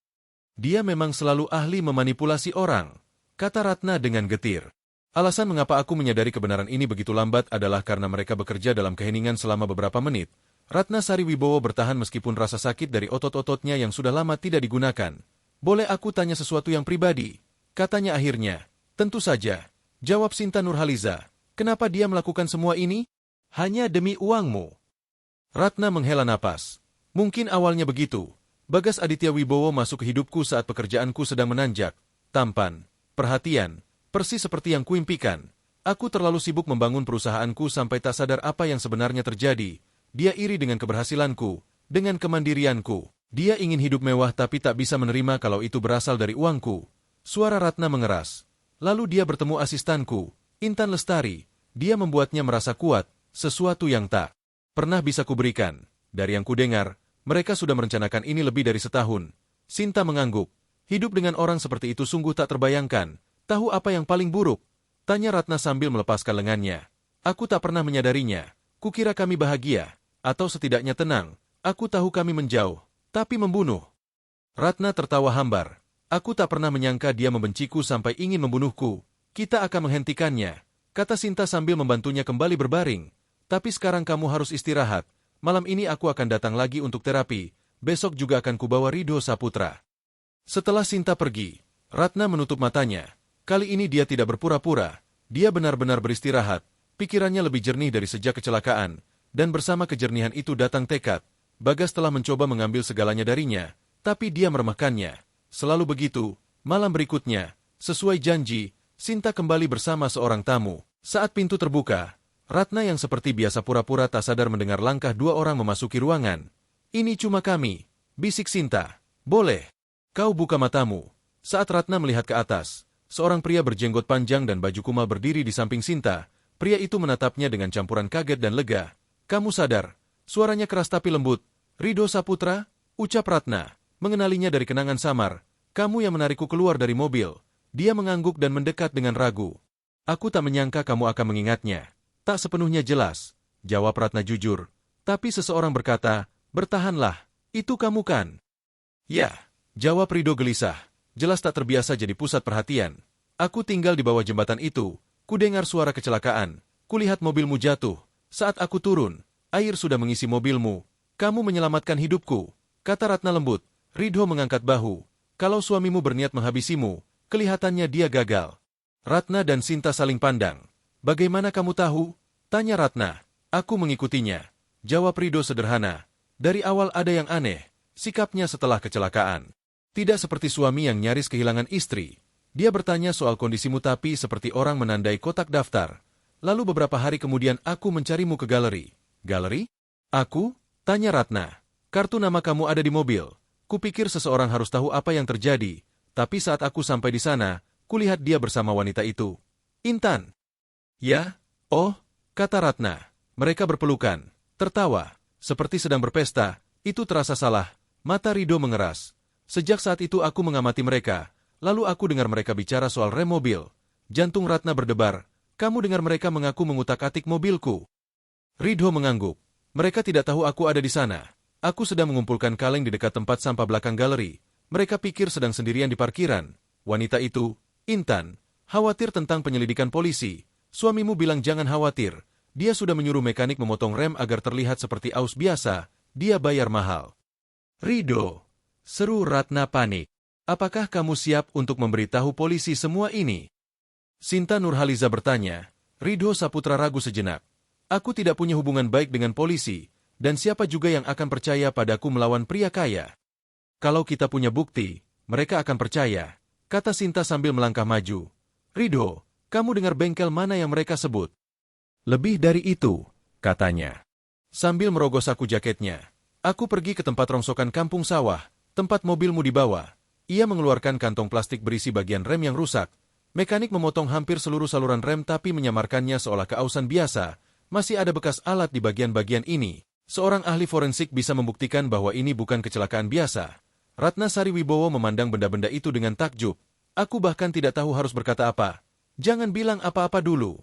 Dia memang selalu ahli memanipulasi orang, kata Ratna dengan getir. Alasan mengapa aku menyadari kebenaran ini begitu lambat adalah karena mereka bekerja dalam keheningan selama beberapa menit. Ratna Sari Wibowo bertahan meskipun rasa sakit dari otot-ototnya yang sudah lama tidak digunakan. Boleh aku tanya sesuatu yang pribadi? Katanya akhirnya. Tentu saja, jawab Sinta Nurhaliza. Kenapa dia melakukan semua ini? Hanya demi uangmu. Ratna menghela napas. Mungkin awalnya begitu. Bagas Aditya Wibowo masuk ke hidupku saat pekerjaanku sedang menanjak. Tampan, perhatian, persis seperti yang kuimpikan. Aku terlalu sibuk membangun perusahaanku sampai tak sadar apa yang sebenarnya terjadi. Dia iri dengan keberhasilanku, dengan kemandirianku. Dia ingin hidup mewah tapi tak bisa menerima kalau itu berasal dari uangku. Suara Ratna mengeras. Lalu dia bertemu asistanku, Intan Lestari. Dia membuatnya merasa kuat, sesuatu yang tak pernah bisa kuberikan. Dari yang kudengar, mereka sudah merencanakan ini lebih dari setahun. Sinta mengangguk. Hidup dengan orang seperti itu sungguh tak terbayangkan. Tahu apa yang paling buruk? Tanya Ratna sambil melepaskan lengannya. Aku tak pernah menyadarinya. Kukira kami bahagia, atau setidaknya tenang. Aku tahu kami menjauh, tapi membunuh. Ratna tertawa hambar. Aku tak pernah menyangka dia membenciku sampai ingin membunuhku. Kita akan menghentikannya, kata Sinta sambil membantunya kembali berbaring. Tapi sekarang kamu harus istirahat. Malam ini aku akan datang lagi untuk terapi. Besok juga akan kubawa Ridho Saputra. Setelah Sinta pergi, Ratna menutup matanya. Kali ini dia tidak berpura-pura. Dia benar-benar beristirahat. Pikirannya lebih jernih dari sejak kecelakaan. Dan bersama kejernihan itu datang tekad. Bagas telah mencoba mengambil segalanya darinya. Tapi dia meremehkannya. Selalu begitu. Malam berikutnya, sesuai janji, Sinta kembali bersama seorang tamu. Saat pintu terbuka, Ratna yang seperti biasa pura-pura tak sadar mendengar langkah dua orang memasuki ruangan. Ini cuma kami, bisik Sinta. Boleh. Kau buka matamu. Saat Ratna melihat ke atas, seorang pria berjenggot panjang dan baju kumal berdiri di samping Sinta. Pria itu menatapnya dengan campuran kaget dan lega. Kamu sadar? Suaranya keras tapi lembut. Ridho Saputra? Ucap Ratna, mengenalinya dari kenangan samar. Kamu yang menarikku keluar dari mobil. Dia mengangguk dan mendekat dengan ragu. Aku tak menyangka kamu akan mengingatnya. Tak sepenuhnya jelas, jawab Ratna jujur. Tapi seseorang berkata, bertahanlah, itu kamu kan? Ya, jawab Ridho gelisah. Jelas tak terbiasa jadi pusat perhatian. Aku tinggal di bawah jembatan itu. Kudengar suara kecelakaan. Kulihat mobilmu jatuh. Saat aku turun, air sudah mengisi mobilmu. Kamu menyelamatkan hidupku, kata Ratna lembut. Ridho mengangkat bahu. Kalau suamimu berniat menghabisimu, kelihatannya dia gagal. Ratna dan Sinta saling pandang. Bagaimana kamu tahu? Tanya Ratna. Aku mengikutinya. Jawab Rido sederhana. Dari awal ada yang aneh, sikapnya setelah kecelakaan. Tidak seperti suami yang nyaris kehilangan istri. Dia bertanya soal kondisimu tapi seperti orang menandai kotak daftar. Lalu beberapa hari kemudian aku mencarimu ke galeri. Galeri? Aku? Tanya Ratna. Kartu nama kamu ada di mobil. Kupikir seseorang harus tahu apa yang terjadi. Tapi saat aku sampai di sana, kulihat dia bersama wanita itu. Intan. Ya? Oh, kata Ratna. Mereka berpelukan, tertawa, seperti sedang berpesta. Itu terasa salah. Mata Rido mengeras. Sejak saat itu aku mengamati mereka. Lalu aku dengar mereka bicara soal rem mobil. Jantung Ratna berdebar. Kamu dengar mereka mengaku mengutak-atik mobilku. Rido mengangguk. Mereka tidak tahu aku ada di sana. Aku sedang mengumpulkan kaleng di dekat tempat sampah belakang galeri. Mereka pikir sedang sendirian di parkiran. Wanita itu, Intan, khawatir tentang penyelidikan polisi. Suamimu bilang jangan khawatir. Dia sudah menyuruh mekanik memotong rem agar terlihat seperti aus biasa. Dia bayar mahal. Rido, seru Ratna panik. Apakah kamu siap untuk memberitahu polisi semua ini? Sinta Nurhaliza bertanya. Rido Saputra ragu sejenak. Aku tidak punya hubungan baik dengan polisi, dan siapa juga yang akan percaya padaku melawan pria kaya? Kalau kita punya bukti, mereka akan percaya, kata Sinta sambil melangkah maju. Rido, kamu dengar bengkel mana yang mereka sebut? Lebih dari itu, katanya. Sambil merogoh saku jaketnya, aku pergi ke tempat rongsokan kampung sawah, tempat mobilmu dibawa. Ia mengeluarkan kantong plastik berisi bagian rem yang rusak. Mekanik memotong hampir seluruh saluran rem tapi menyamarkannya seolah keausan biasa. Masih ada bekas alat di bagian-bagian ini. Seorang ahli forensik bisa membuktikan bahwa ini bukan kecelakaan biasa. Ratna Sari Wibowo memandang benda-benda itu dengan takjub. Aku bahkan tidak tahu harus berkata apa. Jangan bilang apa-apa dulu.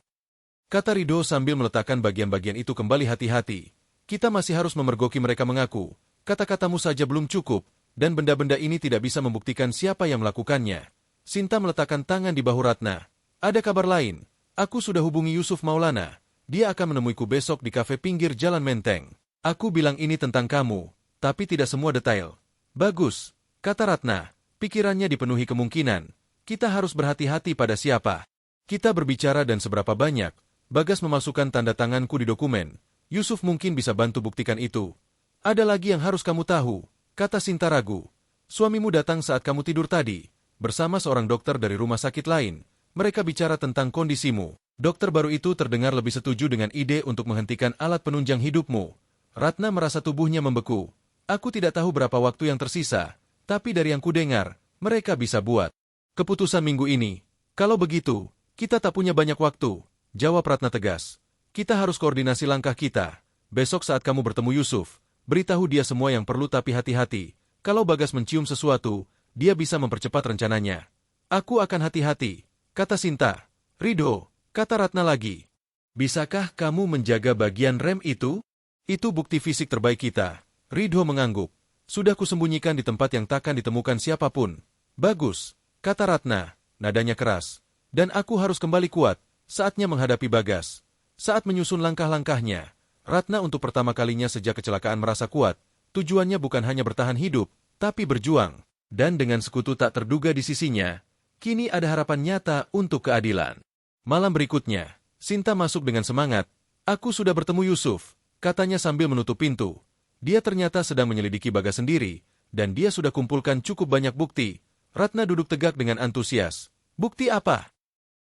Kata Rido sambil meletakkan bagian-bagian itu kembali hati-hati. Kita masih harus memergoki mereka mengaku. Kata-katamu saja belum cukup. Dan benda-benda ini tidak bisa membuktikan siapa yang melakukannya. Sinta meletakkan tangan di bahu Ratna. Ada kabar lain. Aku sudah hubungi Yusuf Maulana. Dia akan menemuiku besok di kafe pinggir Jalan Menteng. Aku bilang ini tentang kamu, tapi tidak semua detail. Bagus, kata Ratna. Pikirannya dipenuhi kemungkinan. Kita harus berhati-hati pada siapa. Kita berbicara dan seberapa banyak. Bagas memasukkan tanda tanganku di dokumen. Yusuf mungkin bisa bantu buktikan itu. Ada lagi yang harus kamu tahu. Kata Sinta ragu. Suamimu datang saat kamu tidur tadi, bersama seorang dokter dari rumah sakit lain. Mereka bicara tentang kondisimu. Dokter baru itu terdengar lebih setuju dengan ide untuk menghentikan alat penunjang hidupmu. Ratna merasa tubuhnya membeku. Aku tidak tahu berapa waktu yang tersisa, tapi dari yang kudengar, mereka bisa buat keputusan minggu ini. Kalau begitu, kita tak punya banyak waktu, jawab Ratna tegas. Kita harus koordinasi langkah kita. Besok saat kamu bertemu Yusuf, beritahu dia semua yang perlu tapi hati-hati. Kalau Bagas mencium sesuatu, dia bisa mempercepat rencananya. Aku akan hati-hati, kata Sinta. Rido, kata Ratna lagi. Bisakah kamu menjaga bagian rem itu? Itu bukti fisik terbaik kita. Rido mengangguk. Sudah kusembunyikan di tempat yang takkan ditemukan siapapun. Bagus, kata Ratna, nadanya keras. Dan aku harus kembali kuat, saatnya menghadapi Bagas. Saat menyusun langkah-langkahnya, Ratna untuk pertama kalinya sejak kecelakaan merasa kuat. Tujuannya bukan hanya bertahan hidup, tapi berjuang. Dan dengan sekutu tak terduga di sisinya, kini ada harapan nyata untuk keadilan. Malam berikutnya, Sinta masuk dengan semangat. Aku sudah bertemu Yusuf, katanya sambil menutup pintu. Dia ternyata sedang menyelidiki Bagas sendiri, dan dia sudah kumpulkan cukup banyak bukti. Ratna duduk tegak dengan antusias. Bukti apa?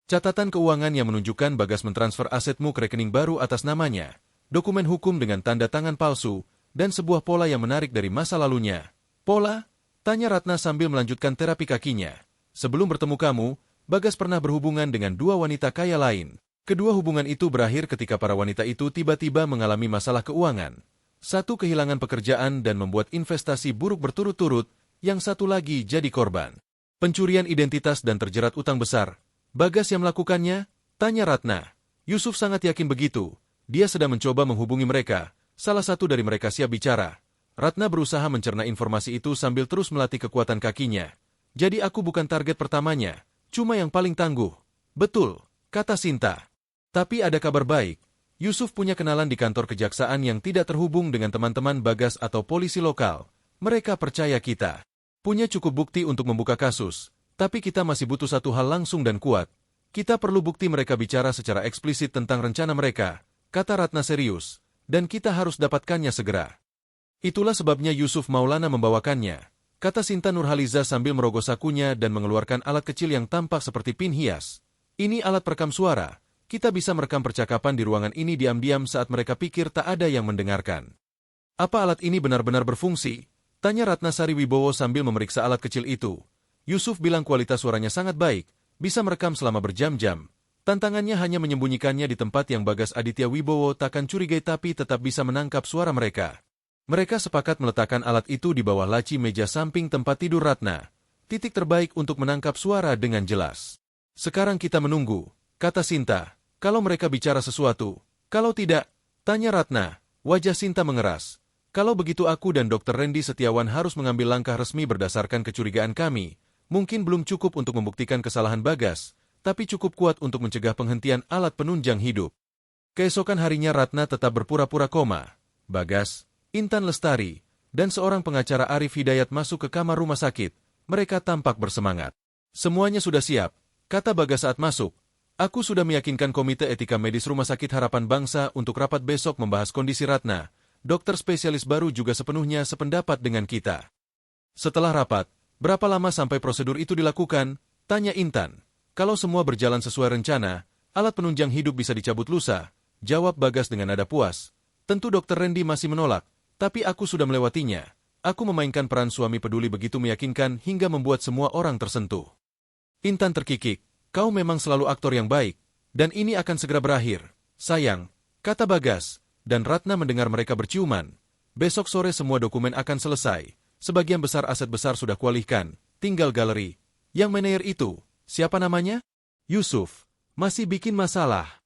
Catatan keuangan yang menunjukkan Bagas mentransfer asetmu ke rekening baru atas namanya, dokumen hukum dengan tanda tangan palsu, dan sebuah pola yang menarik dari masa lalunya. Pola? Tanya Ratna sambil melanjutkan terapi kakinya. Sebelum bertemu kamu, Bagas pernah berhubungan dengan dua wanita kaya lain. Kedua hubungan itu berakhir ketika para wanita itu tiba-tiba mengalami masalah keuangan. Satu kehilangan pekerjaan dan membuat investasi buruk berturut-turut, yang satu lagi jadi korban pencurian identitas dan terjerat utang besar. Bagas yang melakukannya? Tanya Ratna. Yusuf sangat yakin begitu. Dia sedang mencoba menghubungi mereka. Salah satu dari mereka siap bicara. Ratna berusaha mencerna informasi itu sambil terus melatih kekuatan kakinya. Jadi aku bukan target pertamanya, cuma yang paling tangguh. Betul, kata Sinta. Tapi ada kabar baik. Yusuf punya kenalan di kantor kejaksaan yang tidak terhubung dengan teman-teman Bagas atau polisi lokal. Mereka percaya kita punya cukup bukti untuk membuka kasus. Tapi kita masih butuh satu hal langsung dan kuat. Kita perlu bukti mereka bicara secara eksplisit tentang rencana mereka. kata Ratna serius, dan kita harus dapatkannya segera. Itulah sebabnya Yusuf Maulana membawakannya, kata Sinta Nurhaliza sambil merogoh sakunya dan mengeluarkan alat kecil yang tampak seperti pin hias. Ini alat perekam suara, kita bisa merekam percakapan di ruangan ini diam-diam saat mereka pikir tak ada yang mendengarkan. Apa alat ini benar-benar berfungsi? Tanya Ratna Sari Wibowo sambil memeriksa alat kecil itu. Yusuf bilang kualitas suaranya sangat baik, bisa merekam selama berjam-jam. Tantangannya hanya menyembunyikannya di tempat yang Bagas Aditya Wibowo takkan curigai tapi tetap bisa menangkap suara mereka. Mereka sepakat meletakkan alat itu di bawah laci meja samping tempat tidur Ratna. Titik terbaik untuk menangkap suara dengan jelas. Sekarang kita menunggu, kata Sinta. Kalau mereka bicara sesuatu, kalau tidak, tanya Ratna. Wajah Sinta mengeras. Kalau begitu aku dan Dr. Randy Setiawan harus mengambil langkah resmi berdasarkan kecurigaan kami. Mungkin belum cukup untuk membuktikan kesalahan Bagas, tapi cukup kuat untuk mencegah penghentian alat penunjang hidup. Keesokan harinya Ratna tetap berpura-pura koma. Bagas, Intan Lestari, dan seorang pengacara Arif Hidayat masuk ke kamar rumah sakit. Mereka tampak bersemangat. Semuanya sudah siap, kata Bagas saat masuk. Aku sudah meyakinkan Komite Etika Medis Rumah Sakit Harapan Bangsa untuk rapat besok membahas kondisi Ratna. Dokter spesialis baru juga sepenuhnya sependapat dengan kita. Setelah rapat, berapa lama sampai prosedur itu dilakukan? Tanya Intan. Kalau semua berjalan sesuai rencana, alat penunjang hidup bisa dicabut lusa, jawab Bagas dengan nada puas. Tentu Dr. Randy masih menolak, tapi aku sudah melewatinya. Aku memainkan peran suami peduli begitu meyakinkan hingga membuat semua orang tersentuh. Intan terkikik, kau memang selalu aktor yang baik, dan ini akan segera berakhir. Sayang, kata Bagas, dan Ratna mendengar mereka berciuman. Besok sore semua dokumen akan selesai. Sebagian besar aset besar sudah kualihkan, tinggal galeri. Yang manajer itu, siapa namanya? Yusuf, masih bikin masalah.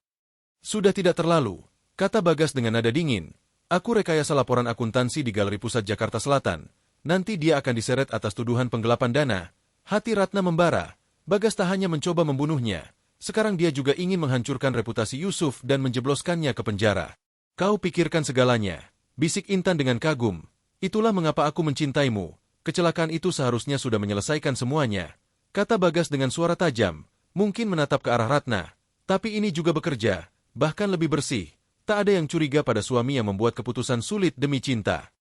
Sudah tidak terlalu, kata Bagas dengan nada dingin. Aku rekayasa laporan akuntansi di Galeri Pusat Jakarta Selatan. Nanti dia akan diseret atas tuduhan penggelapan dana. Hati Ratna membara. Bagas tak hanya mencoba membunuhnya. Sekarang dia juga ingin menghancurkan reputasi Yusuf dan menjebloskannya ke penjara. Kau pikirkan segalanya, bisik Intan dengan kagum. Itulah mengapa aku mencintaimu. Kecelakaan itu seharusnya sudah menyelesaikan semuanya. Kata Bagas dengan suara tajam, mungkin menatap ke arah Ratna. Tapi ini juga bekerja, bahkan lebih bersih. Tak ada yang curiga pada suami yang membuat keputusan sulit demi cinta.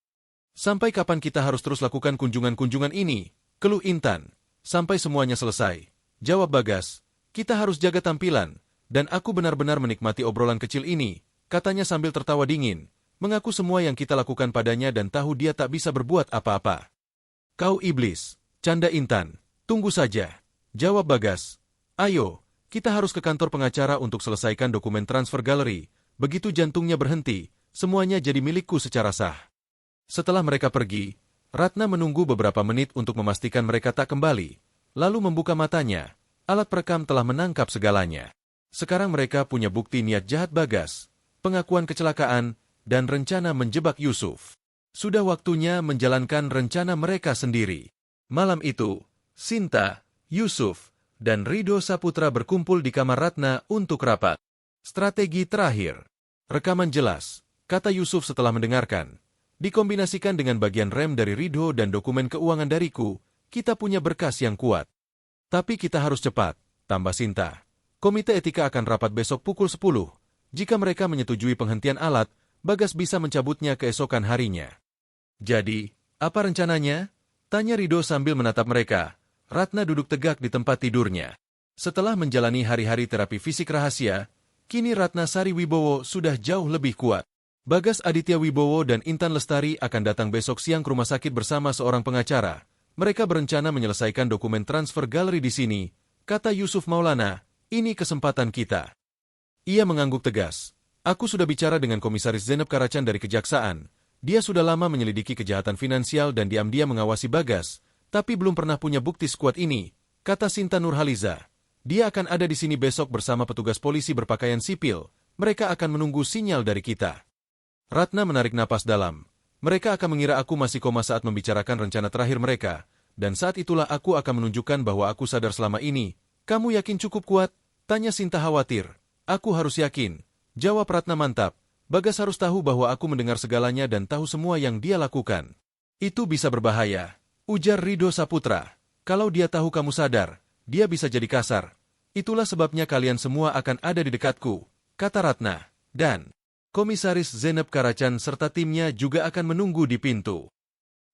Sampai kapan kita harus terus lakukan kunjungan-kunjungan ini? Keluh Intan. Sampai semuanya selesai. Jawab Bagas, kita harus jaga tampilan. Dan aku benar-benar menikmati obrolan kecil ini, katanya sambil tertawa dingin. Mengaku semua yang kita lakukan padanya dan tahu dia tak bisa berbuat apa-apa. Kau iblis, canda Intan. Tunggu saja. Jawab Bagas. Ayo, kita harus ke kantor pengacara untuk selesaikan dokumen transfer galeri. Begitu jantungnya berhenti, semuanya jadi milikku secara sah. Setelah mereka pergi, Ratna menunggu beberapa menit untuk memastikan mereka tak kembali. Lalu membuka matanya. Alat perekam telah menangkap segalanya. Sekarang mereka punya bukti niat jahat Bagas, pengakuan kecelakaan, dan rencana menjebak Yusuf. Sudah waktunya menjalankan rencana mereka sendiri. Malam itu, Sinta, Yusuf, dan Ridho Saputra berkumpul di kamar Ratna untuk rapat. Strategi terakhir. Rekaman jelas, kata Yusuf setelah mendengarkan. Dikombinasikan dengan bagian rem dari Ridho dan dokumen keuangan dariku, kita punya berkas yang kuat. Tapi kita harus cepat, tambah Sinta. Komite etika akan rapat besok pukul 10. Jika mereka menyetujui penghentian alat, Bagas bisa mencabutnya keesokan harinya. Jadi, apa rencananya? Tanya Ridho sambil menatap mereka. Ratna duduk tegak di tempat tidurnya. Setelah menjalani hari-hari terapi fisik rahasia, kini Ratna Sari Wibowo sudah jauh lebih kuat. Bagas Aditya Wibowo dan Intan Lestari akan datang besok siang ke rumah sakit bersama seorang pengacara. Mereka berencana menyelesaikan dokumen transfer galeri di sini, kata Yusuf Maulana, ini kesempatan kita. Ia mengangguk tegas. Aku sudah bicara dengan Komisaris Zainab Karacan dari Kejaksaan. Dia sudah lama menyelidiki kejahatan finansial dan diam-diam mengawasi Bagas, tapi belum pernah punya bukti sekuat ini, kata Sinta Nurhaliza. Dia akan ada di sini besok bersama petugas polisi berpakaian sipil. Mereka akan menunggu sinyal dari kita. Ratna menarik napas dalam. Mereka akan mengira aku masih koma saat membicarakan rencana terakhir mereka, dan saat itulah aku akan menunjukkan bahwa aku sadar selama ini. Kamu yakin cukup kuat? Tanya Sinta khawatir. Aku harus yakin. Jawab Ratna mantap. Bagas harus tahu bahwa aku mendengar segalanya dan tahu semua yang dia lakukan. Itu bisa berbahaya, ujar Ridho Saputra. Kalau dia tahu kamu sadar, dia bisa jadi kasar. Itulah sebabnya kalian semua akan ada di dekatku, kata Ratna. Dan Komisaris Zenep Karacan serta timnya juga akan menunggu di pintu.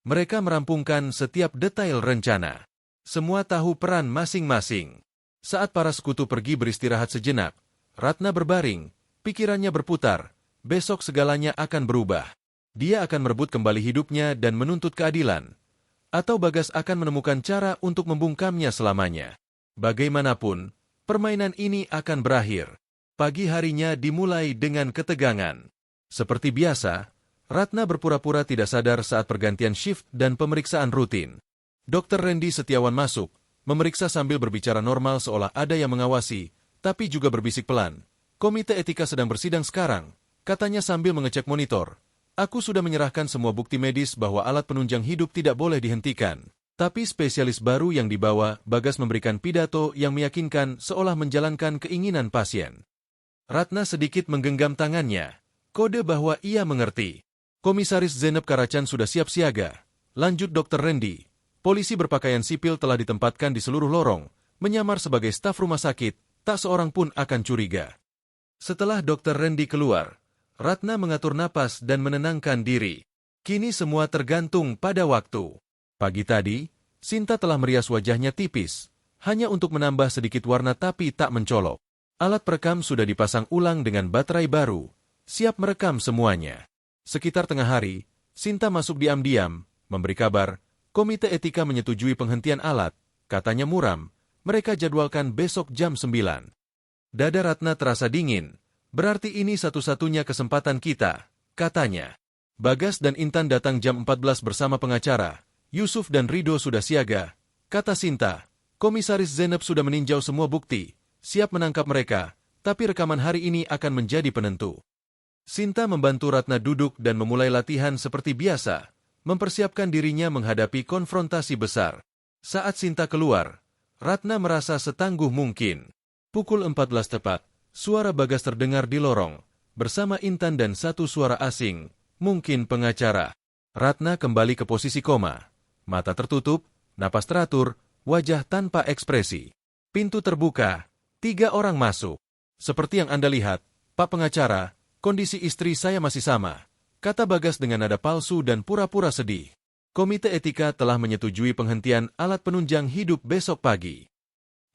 Mereka merampungkan setiap detail rencana. Semua tahu peran masing-masing. Saat para sekutu pergi beristirahat sejenak, Ratna berbaring, pikirannya berputar, besok segalanya akan berubah. Dia akan merebut kembali hidupnya dan menuntut keadilan. Atau Bagas akan menemukan cara untuk membungkamnya selamanya. Bagaimanapun, permainan ini akan berakhir. Pagi harinya dimulai dengan ketegangan. Seperti biasa, Ratna berpura-pura tidak sadar saat pergantian shift dan pemeriksaan rutin. Dr. Randy Setiawan masuk, memeriksa sambil berbicara normal seolah ada yang mengawasi, tapi juga berbisik pelan. Komite etika sedang bersidang sekarang, katanya sambil mengecek monitor. Aku sudah menyerahkan semua bukti medis bahwa alat penunjang hidup tidak boleh dihentikan. Tapi spesialis baru yang dibawa, Bagas memberikan pidato yang meyakinkan seolah menjalankan keinginan pasien. Ratna sedikit menggenggam tangannya, kode bahwa ia mengerti. Komisaris Zenep Karacan sudah siap siaga. Lanjut Dr. Randy. Polisi berpakaian sipil telah ditempatkan di seluruh lorong, menyamar sebagai staf rumah sakit, tak seorang pun akan curiga. Setelah Dr. Randy keluar, Ratna mengatur napas dan menenangkan diri. Kini semua tergantung pada waktu. Pagi tadi, Sinta telah merias wajahnya tipis, hanya untuk menambah sedikit warna tapi tak mencolok. Alat perekam sudah dipasang ulang dengan baterai baru, siap merekam semuanya. Sekitar tengah hari, Sinta masuk diam-diam, memberi kabar, komite etika menyetujui penghentian alat, katanya muram, mereka jadwalkan besok jam 9. Dada Ratna terasa dingin, berarti ini satu-satunya kesempatan kita, katanya. Bagas dan Intan datang jam 14 bersama pengacara, Yusuf dan Rido sudah siaga, kata Sinta, Komisaris Zenep sudah meninjau semua bukti, siap menangkap mereka, tapi rekaman hari ini akan menjadi penentu. Sinta membantu Ratna duduk dan memulai latihan seperti biasa, mempersiapkan dirinya menghadapi konfrontasi besar. Saat Sinta keluar, Ratna merasa setangguh mungkin. Pukul 14 tepat, suara Bagas terdengar di lorong, bersama Intan dan satu suara asing, mungkin pengacara. Ratna kembali ke posisi koma, mata tertutup, napas teratur, wajah tanpa ekspresi. Pintu terbuka. 3 orang masuk. Seperti yang Anda lihat, Pak Pengacara, kondisi istri saya masih sama, kata Bagas dengan nada palsu dan pura-pura sedih. Komite etika telah menyetujui penghentian alat penunjang hidup besok pagi.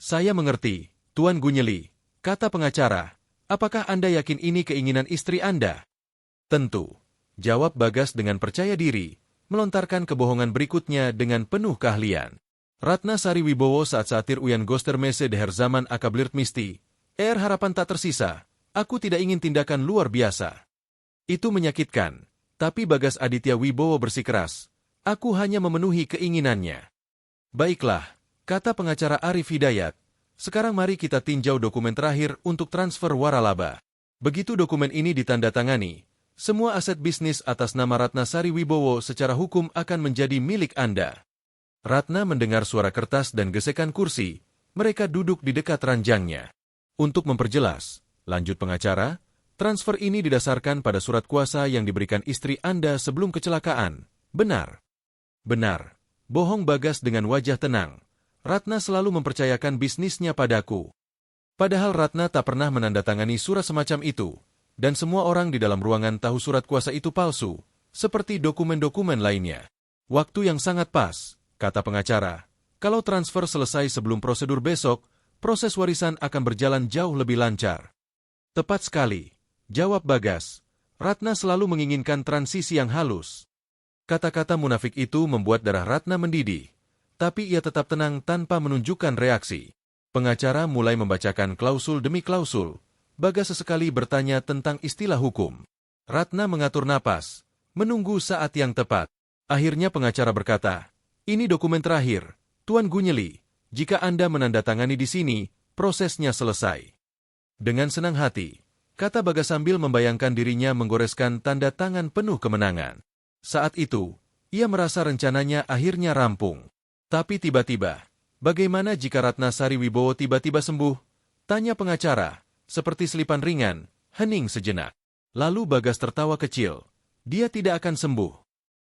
Saya mengerti, Tuan Gunyeli, kata pengacara. Apakah Anda yakin ini keinginan istri Anda? Tentu, jawab Bagas dengan percaya diri, melontarkan kebohongan berikutnya dengan penuh keahlian. Ratna Sari Wibowo saat satir Uyan Gostermese deher zaman akablirt misti. Harapan tak tersisa, aku tidak ingin tindakan luar biasa. Itu menyakitkan, tapi Bagas Aditya Wibowo bersikeras. Aku hanya memenuhi keinginannya. Baiklah, kata pengacara Arif Hidayat. Sekarang mari kita tinjau dokumen terakhir untuk transfer waralaba. Begitu dokumen ini ditandatangani, semua aset bisnis atas nama Ratna Sari Wibowo secara hukum akan menjadi milik Anda. Ratna mendengar suara kertas dan gesekan kursi, mereka duduk di dekat ranjangnya. Untuk memperjelas, lanjut pengacara, transfer ini didasarkan pada surat kuasa yang diberikan istri Anda sebelum kecelakaan. Benar. Benar. Bohong Bagas dengan wajah tenang. Ratna selalu mempercayakan bisnisnya padaku. Padahal Ratna tak pernah menandatangani surat semacam itu, dan semua orang di dalam ruangan tahu surat kuasa itu palsu, seperti dokumen-dokumen lainnya. Waktu yang sangat pas. Kata pengacara, kalau transfer selesai sebelum prosedur besok, proses warisan akan berjalan jauh lebih lancar. Tepat sekali, jawab Bagas. Ratna selalu menginginkan transisi yang halus. Kata-kata munafik itu membuat darah Ratna mendidih, tapi ia tetap tenang tanpa menunjukkan reaksi. Pengacara mulai membacakan klausul demi klausul. Bagas sesekali bertanya tentang istilah hukum. Ratna mengatur napas, menunggu saat yang tepat. Akhirnya pengacara berkata, ini dokumen terakhir, Tuan Gunyeli. Jika Anda menandatangani di sini, prosesnya selesai. Dengan senang hati, kata Bagas sambil membayangkan dirinya menggoreskan tanda tangan penuh kemenangan. Saat itu, ia merasa rencananya akhirnya rampung. Tapi tiba-tiba, bagaimana jika Ratna Sari Wibowo tiba-tiba sembuh? Tanya pengacara, seperti selipan ringan, hening sejenak. Lalu Bagas tertawa kecil. Dia tidak akan sembuh.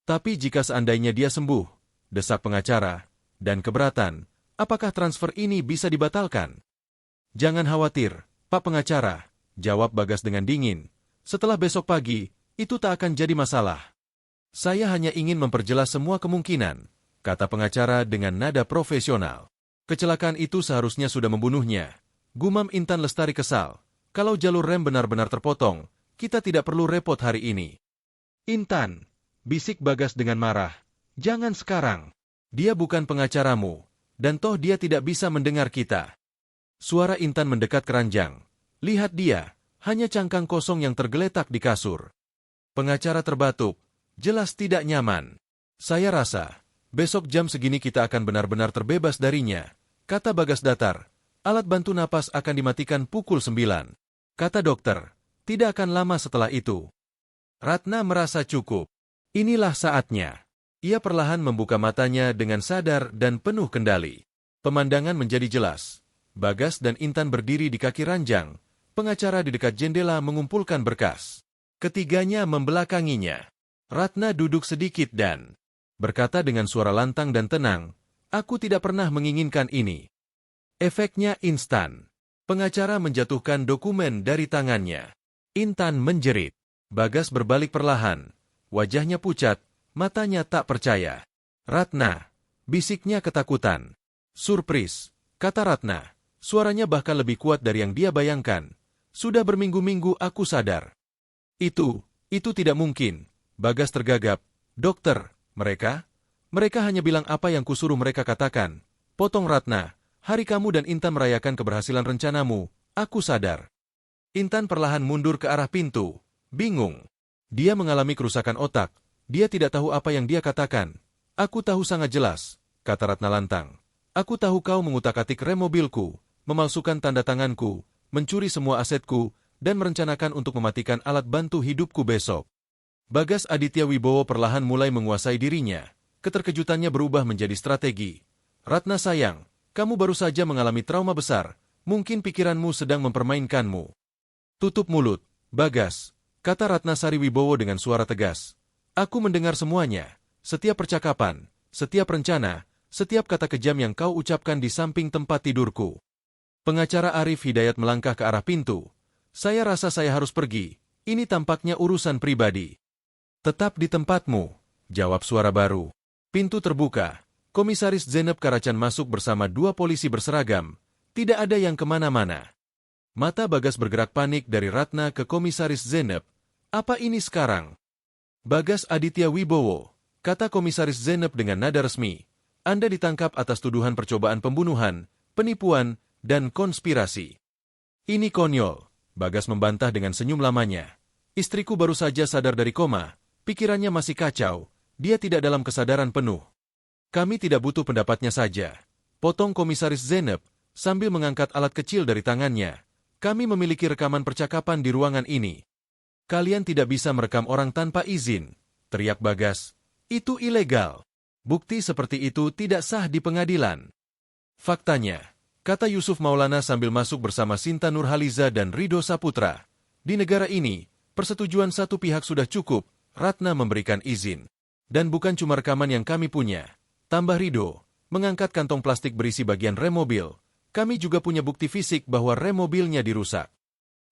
Tapi jika seandainya dia sembuh, desak pengacara, dan keberatan, apakah transfer ini bisa dibatalkan? Jangan khawatir, Pak Pengacara, jawab Bagas dengan dingin. Setelah besok pagi, itu tak akan jadi masalah. Saya hanya ingin memperjelas semua kemungkinan, kata pengacara dengan nada profesional. Kecelakaan itu seharusnya sudah membunuhnya. Gumam Intan Lestari kesal. Kalau jalur rem benar-benar terpotong, kita tidak perlu repot hari ini. Intan, bisik Bagas dengan marah. Jangan sekarang. Dia bukan pengacaramu, dan toh dia tidak bisa mendengar kita. Suara Intan mendekat keranjang. Lihat dia, hanya cangkang kosong yang tergeletak di kasur. Pengacara terbatuk. Jelas tidak nyaman. Saya rasa, besok jam segini kita akan benar-benar terbebas darinya, kata Bagas datar. Alat bantu napas akan dimatikan pukul 9. Kata dokter, tidak akan lama setelah itu. Ratna merasa cukup. Inilah saatnya. Ia perlahan membuka matanya dengan sadar dan penuh kendali. Pemandangan menjadi jelas. Bagas dan Intan berdiri di kaki ranjang. Pengacara di dekat jendela mengumpulkan berkas. Ketiganya membelakanginya. Ratna duduk sedikit dan berkata dengan suara lantang dan tenang, "Aku tidak pernah menginginkan ini." Efeknya instan. Pengacara menjatuhkan dokumen dari tangannya. Intan menjerit. Bagas berbalik perlahan. Wajahnya pucat, matanya tak percaya. "Ratna," bisiknya ketakutan. "Surprise," kata Ratna. Suaranya bahkan lebih kuat dari yang dia bayangkan. "Sudah berminggu-minggu aku sadar." Itu tidak mungkin." Bagas tergagap. "Dokter, mereka hanya bilang apa yang kusuruh mereka katakan." Potong Ratna. "Hari kamu dan Intan merayakan keberhasilan rencanamu, aku sadar." Intan perlahan mundur ke arah pintu. Bingung. Dia mengalami kerusakan otak. Dia tidak tahu apa yang dia katakan. "Aku tahu sangat jelas," kata Ratna lantang. "Aku tahu kau mengutak-atik rem mobilku, memalsukan tanda tanganku, mencuri semua asetku, dan merencanakan untuk mematikan alat bantu hidupku besok." Bagas Aditya Wibowo perlahan mulai menguasai dirinya. Keterkejutannya berubah menjadi strategi. "Ratna sayang, kamu baru saja mengalami trauma besar. Mungkin pikiranmu sedang mempermainkanmu." "Tutup mulut, Bagas," kata Ratna Sari Wibowo dengan suara tegas. "Aku mendengar semuanya. Setiap percakapan, setiap rencana, setiap kata kejam yang kau ucapkan di samping tempat tidurku." Pengacara Arif Hidayat melangkah ke arah pintu. "Saya rasa saya harus pergi. Ini tampaknya urusan pribadi." "Tetap di tempatmu," jawab suara baru. Pintu terbuka. Komisaris Zenep Karacan masuk bersama 2 polisi berseragam. Tidak ada yang kemana-mana. Mata Bagas bergerak panik dari Ratna ke Komisaris Zenep. "Apa ini sekarang?" "Bagas Aditya Wibowo," kata Komisaris Zenep dengan nada resmi. "Anda ditangkap atas tuduhan percobaan pembunuhan, penipuan, dan konspirasi." "Ini konyol," Bagas membantah dengan senyum lamanya. "Istriku baru saja sadar dari koma. Pikirannya masih kacau, dia tidak dalam kesadaran penuh." "Kami tidak butuh pendapatnya saja," potong Komisaris Zenep, sambil mengangkat alat kecil dari tangannya. "Kami memiliki rekaman percakapan di ruangan ini." "Kalian tidak bisa merekam orang tanpa izin," teriak Bagas. "Itu ilegal. Bukti seperti itu tidak sah di pengadilan." "Faktanya," kata Yusuf Maulana sambil masuk bersama Sinta Nurhaliza dan Rido Saputra. "Di negara ini, persetujuan satu pihak sudah cukup. Ratna memberikan izin. Dan bukan cuma rekaman yang kami punya," tambah Rido, mengangkat kantong plastik berisi bagian rem mobil. "Kami juga punya bukti fisik bahwa rem mobilnya dirusak."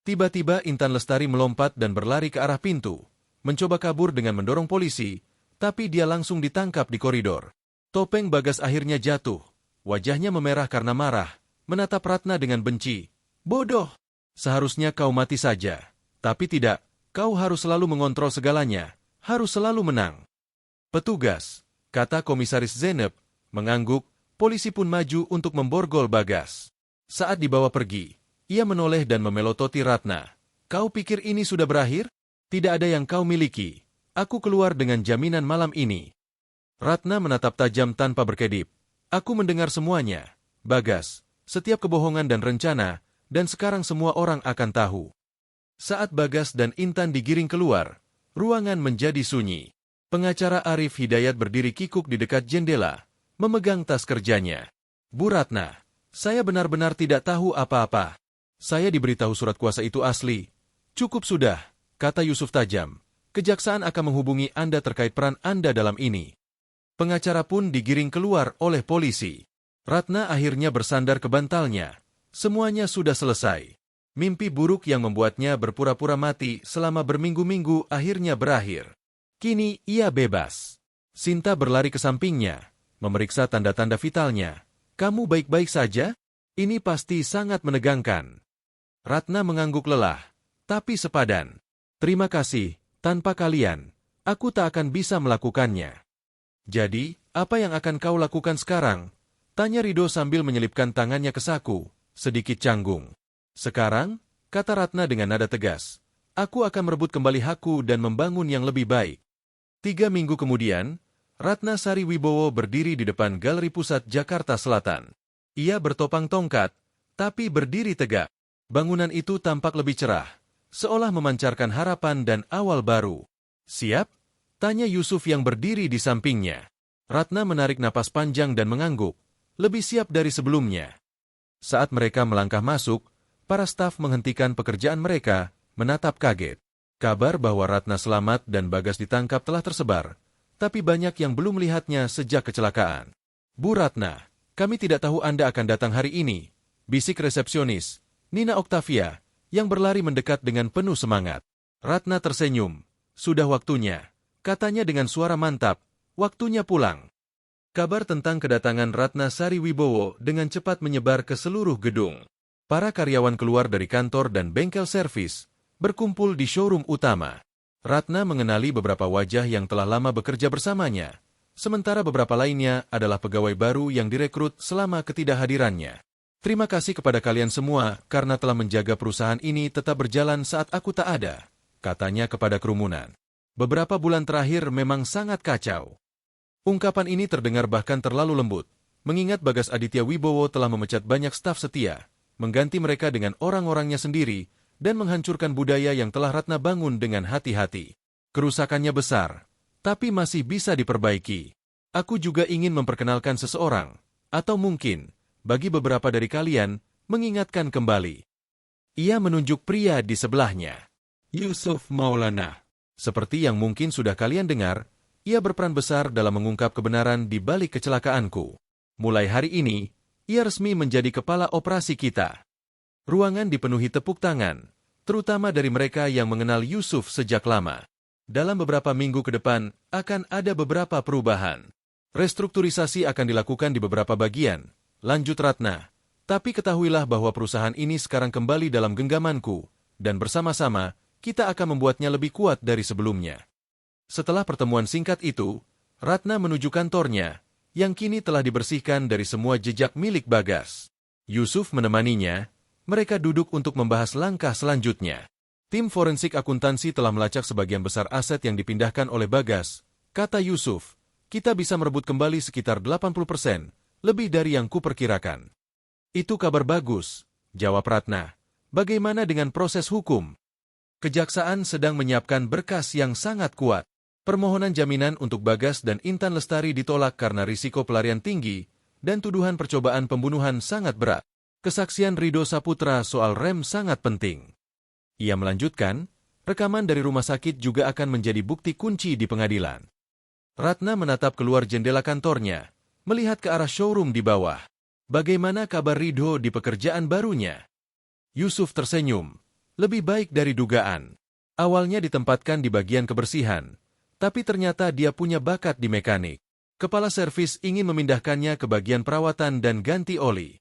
Tiba-tiba Intan Lestari melompat dan berlari ke arah pintu. Mencoba kabur dengan mendorong polisi, tapi dia langsung ditangkap di koridor. Topeng Bagas akhirnya jatuh. Wajahnya memerah karena marah, menatap Ratna dengan benci. "Bodoh! Seharusnya kau mati saja. Tapi tidak, kau harus selalu mengontrol segalanya, harus selalu menang." "Petugas," kata Komisaris Zenep, mengangguk. Polisi pun maju untuk memborgol Bagas. Saat dibawa pergi, ia menoleh dan memelototi Ratna. "Kau pikir ini sudah berakhir? Tidak ada yang kau miliki. Aku keluar dengan jaminan malam ini." Ratna menatap tajam tanpa berkedip. "Aku mendengar semuanya, Bagas, setiap kebohongan dan rencana, dan sekarang semua orang akan tahu." Saat Bagas dan Intan digiring keluar, ruangan menjadi sunyi. Pengacara Arif Hidayat berdiri kikuk di dekat jendela, memegang tas kerjanya. "Bu Ratna, saya benar-benar tidak tahu apa-apa. Saya diberitahu surat kuasa itu asli." "Cukup sudah," kata Yusuf tajam. "Kejaksaan akan menghubungi Anda terkait peran Anda dalam ini." Pengacara pun digiring keluar oleh polisi. Ratna akhirnya bersandar ke bantalnya. Semuanya sudah selesai. Mimpi buruk yang membuatnya berpura-pura mati selama berminggu-minggu akhirnya berakhir. Kini ia bebas. Sinta berlari ke sampingnya, memeriksa tanda-tanda vitalnya. "Kamu baik-baik saja? Ini pasti sangat menegangkan." Ratna mengangguk lelah, tapi sepadan. "Terima kasih, tanpa kalian, aku tak akan bisa melakukannya." "Jadi, apa yang akan kau lakukan sekarang?" tanya Rido sambil menyelipkan tangannya ke saku, sedikit canggung. "Sekarang," kata Ratna dengan nada tegas, "aku akan merebut kembali hakku dan membangun yang lebih baik." 3 minggu kemudian, Ratna Sari Wibowo berdiri di depan Galeri Pusat Jakarta Selatan. Ia bertopang tongkat, tapi berdiri tegak. Bangunan itu tampak lebih cerah, seolah memancarkan harapan dan awal baru. "Siap?" tanya Yusuf yang berdiri di sampingnya. Ratna menarik napas panjang dan mengangguk, lebih siap dari sebelumnya. Saat mereka melangkah masuk, para staf menghentikan pekerjaan mereka, menatap kaget. Kabar bahwa Ratna selamat dan Bagas ditangkap telah tersebar, tapi banyak yang belum melihatnya sejak kecelakaan. "Bu Ratna, kami tidak tahu Anda akan datang hari ini," bisik resepsionis, Nina Oktavia, yang berlari mendekat dengan penuh semangat. Ratna tersenyum. "Sudah waktunya," katanya dengan suara mantap, "waktunya pulang." Kabar tentang kedatangan Ratna Sari Wibowo dengan cepat menyebar ke seluruh gedung. Para karyawan keluar dari kantor dan bengkel servis, berkumpul di showroom utama. Ratna mengenali beberapa wajah yang telah lama bekerja bersamanya, sementara beberapa lainnya adalah pegawai baru yang direkrut selama ketidakhadirannya. "Terima kasih kepada kalian semua karena telah menjaga perusahaan ini tetap berjalan saat aku tak ada," katanya kepada kerumunan. "Beberapa bulan terakhir memang sangat kacau." Ungkapan ini terdengar bahkan terlalu lembut, mengingat Bagas Aditya Wibowo telah memecat banyak staf setia, mengganti mereka dengan orang-orangnya sendiri, dan menghancurkan budaya yang telah Ratna bangun dengan hati-hati. "Kerusakannya besar, tapi masih bisa diperbaiki. Aku juga ingin memperkenalkan seseorang, atau mungkin, bagi beberapa dari kalian, mengingatkan kembali." Ia menunjuk pria di sebelahnya. Yusuf Maulana. Seperti yang mungkin sudah kalian dengar, ia berperan besar dalam mengungkap kebenaran di balik kecelakaanku. Mulai hari ini, ia resmi menjadi kepala operasi kita. Ruangan dipenuhi tepuk tangan, terutama dari mereka yang mengenal Yusuf sejak lama. Dalam beberapa minggu ke depan, akan ada beberapa perubahan. Restrukturisasi akan dilakukan di beberapa bagian, lanjut Ratna. Tapi ketahuilah bahwa perusahaan ini sekarang kembali dalam genggamanku, dan bersama-sama, kita akan membuatnya lebih kuat dari sebelumnya. Setelah pertemuan singkat itu, Ratna menuju kantornya, yang kini telah dibersihkan dari semua jejak milik Bagas. Yusuf menemaninya, mereka duduk untuk membahas langkah selanjutnya. "Tim forensik akuntansi telah melacak sebagian besar aset yang dipindahkan oleh Bagas," kata Yusuf. "Kita bisa merebut kembali sekitar 80%, lebih dari yang kuperkirakan." "Itu kabar bagus," jawab Ratna. "Bagaimana dengan proses hukum?" "Kejaksaan sedang menyiapkan berkas yang sangat kuat. Permohonan jaminan untuk Bagas dan Intan Lestari ditolak karena risiko pelarian tinggi dan tuduhan percobaan pembunuhan sangat berat. Kesaksian Rido Saputra soal rem sangat penting." Ia melanjutkan, rekaman dari rumah sakit juga akan menjadi bukti kunci di pengadilan. Ratna menatap keluar jendela kantornya, melihat ke arah showroom di bawah. Bagaimana kabar Rido di pekerjaan barunya? Yusuf tersenyum. Lebih baik dari dugaan. Awalnya ditempatkan di bagian kebersihan, tapi ternyata dia punya bakat di mekanik. Kepala servis ingin memindahkannya ke bagian perawatan dan ganti oli.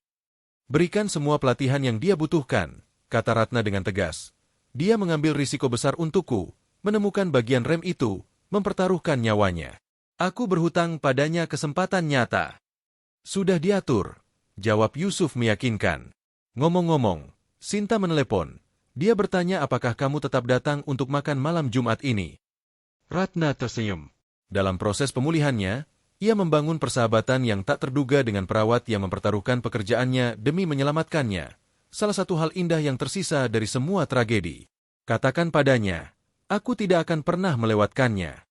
"Berikan semua pelatihan yang dia butuhkan," kata Ratna dengan tegas. "Dia mengambil risiko besar untukku, menemukan bagian rem itu, mempertaruhkan nyawanya. Aku berhutang padanya kesempatan nyata." "Sudah diatur," jawab Yusuf meyakinkan. "Ngomong-ngomong, Sinta menelepon. Dia bertanya apakah kamu tetap datang untuk makan malam Jumat ini." Ratna tersenyum. Dalam proses pemulihannya, ia membangun persahabatan yang tak terduga dengan perawat yang mempertaruhkan pekerjaannya demi menyelamatkannya. Salah satu hal indah yang tersisa dari semua tragedi. "Katakan padanya, aku tidak akan pernah melewatkannya."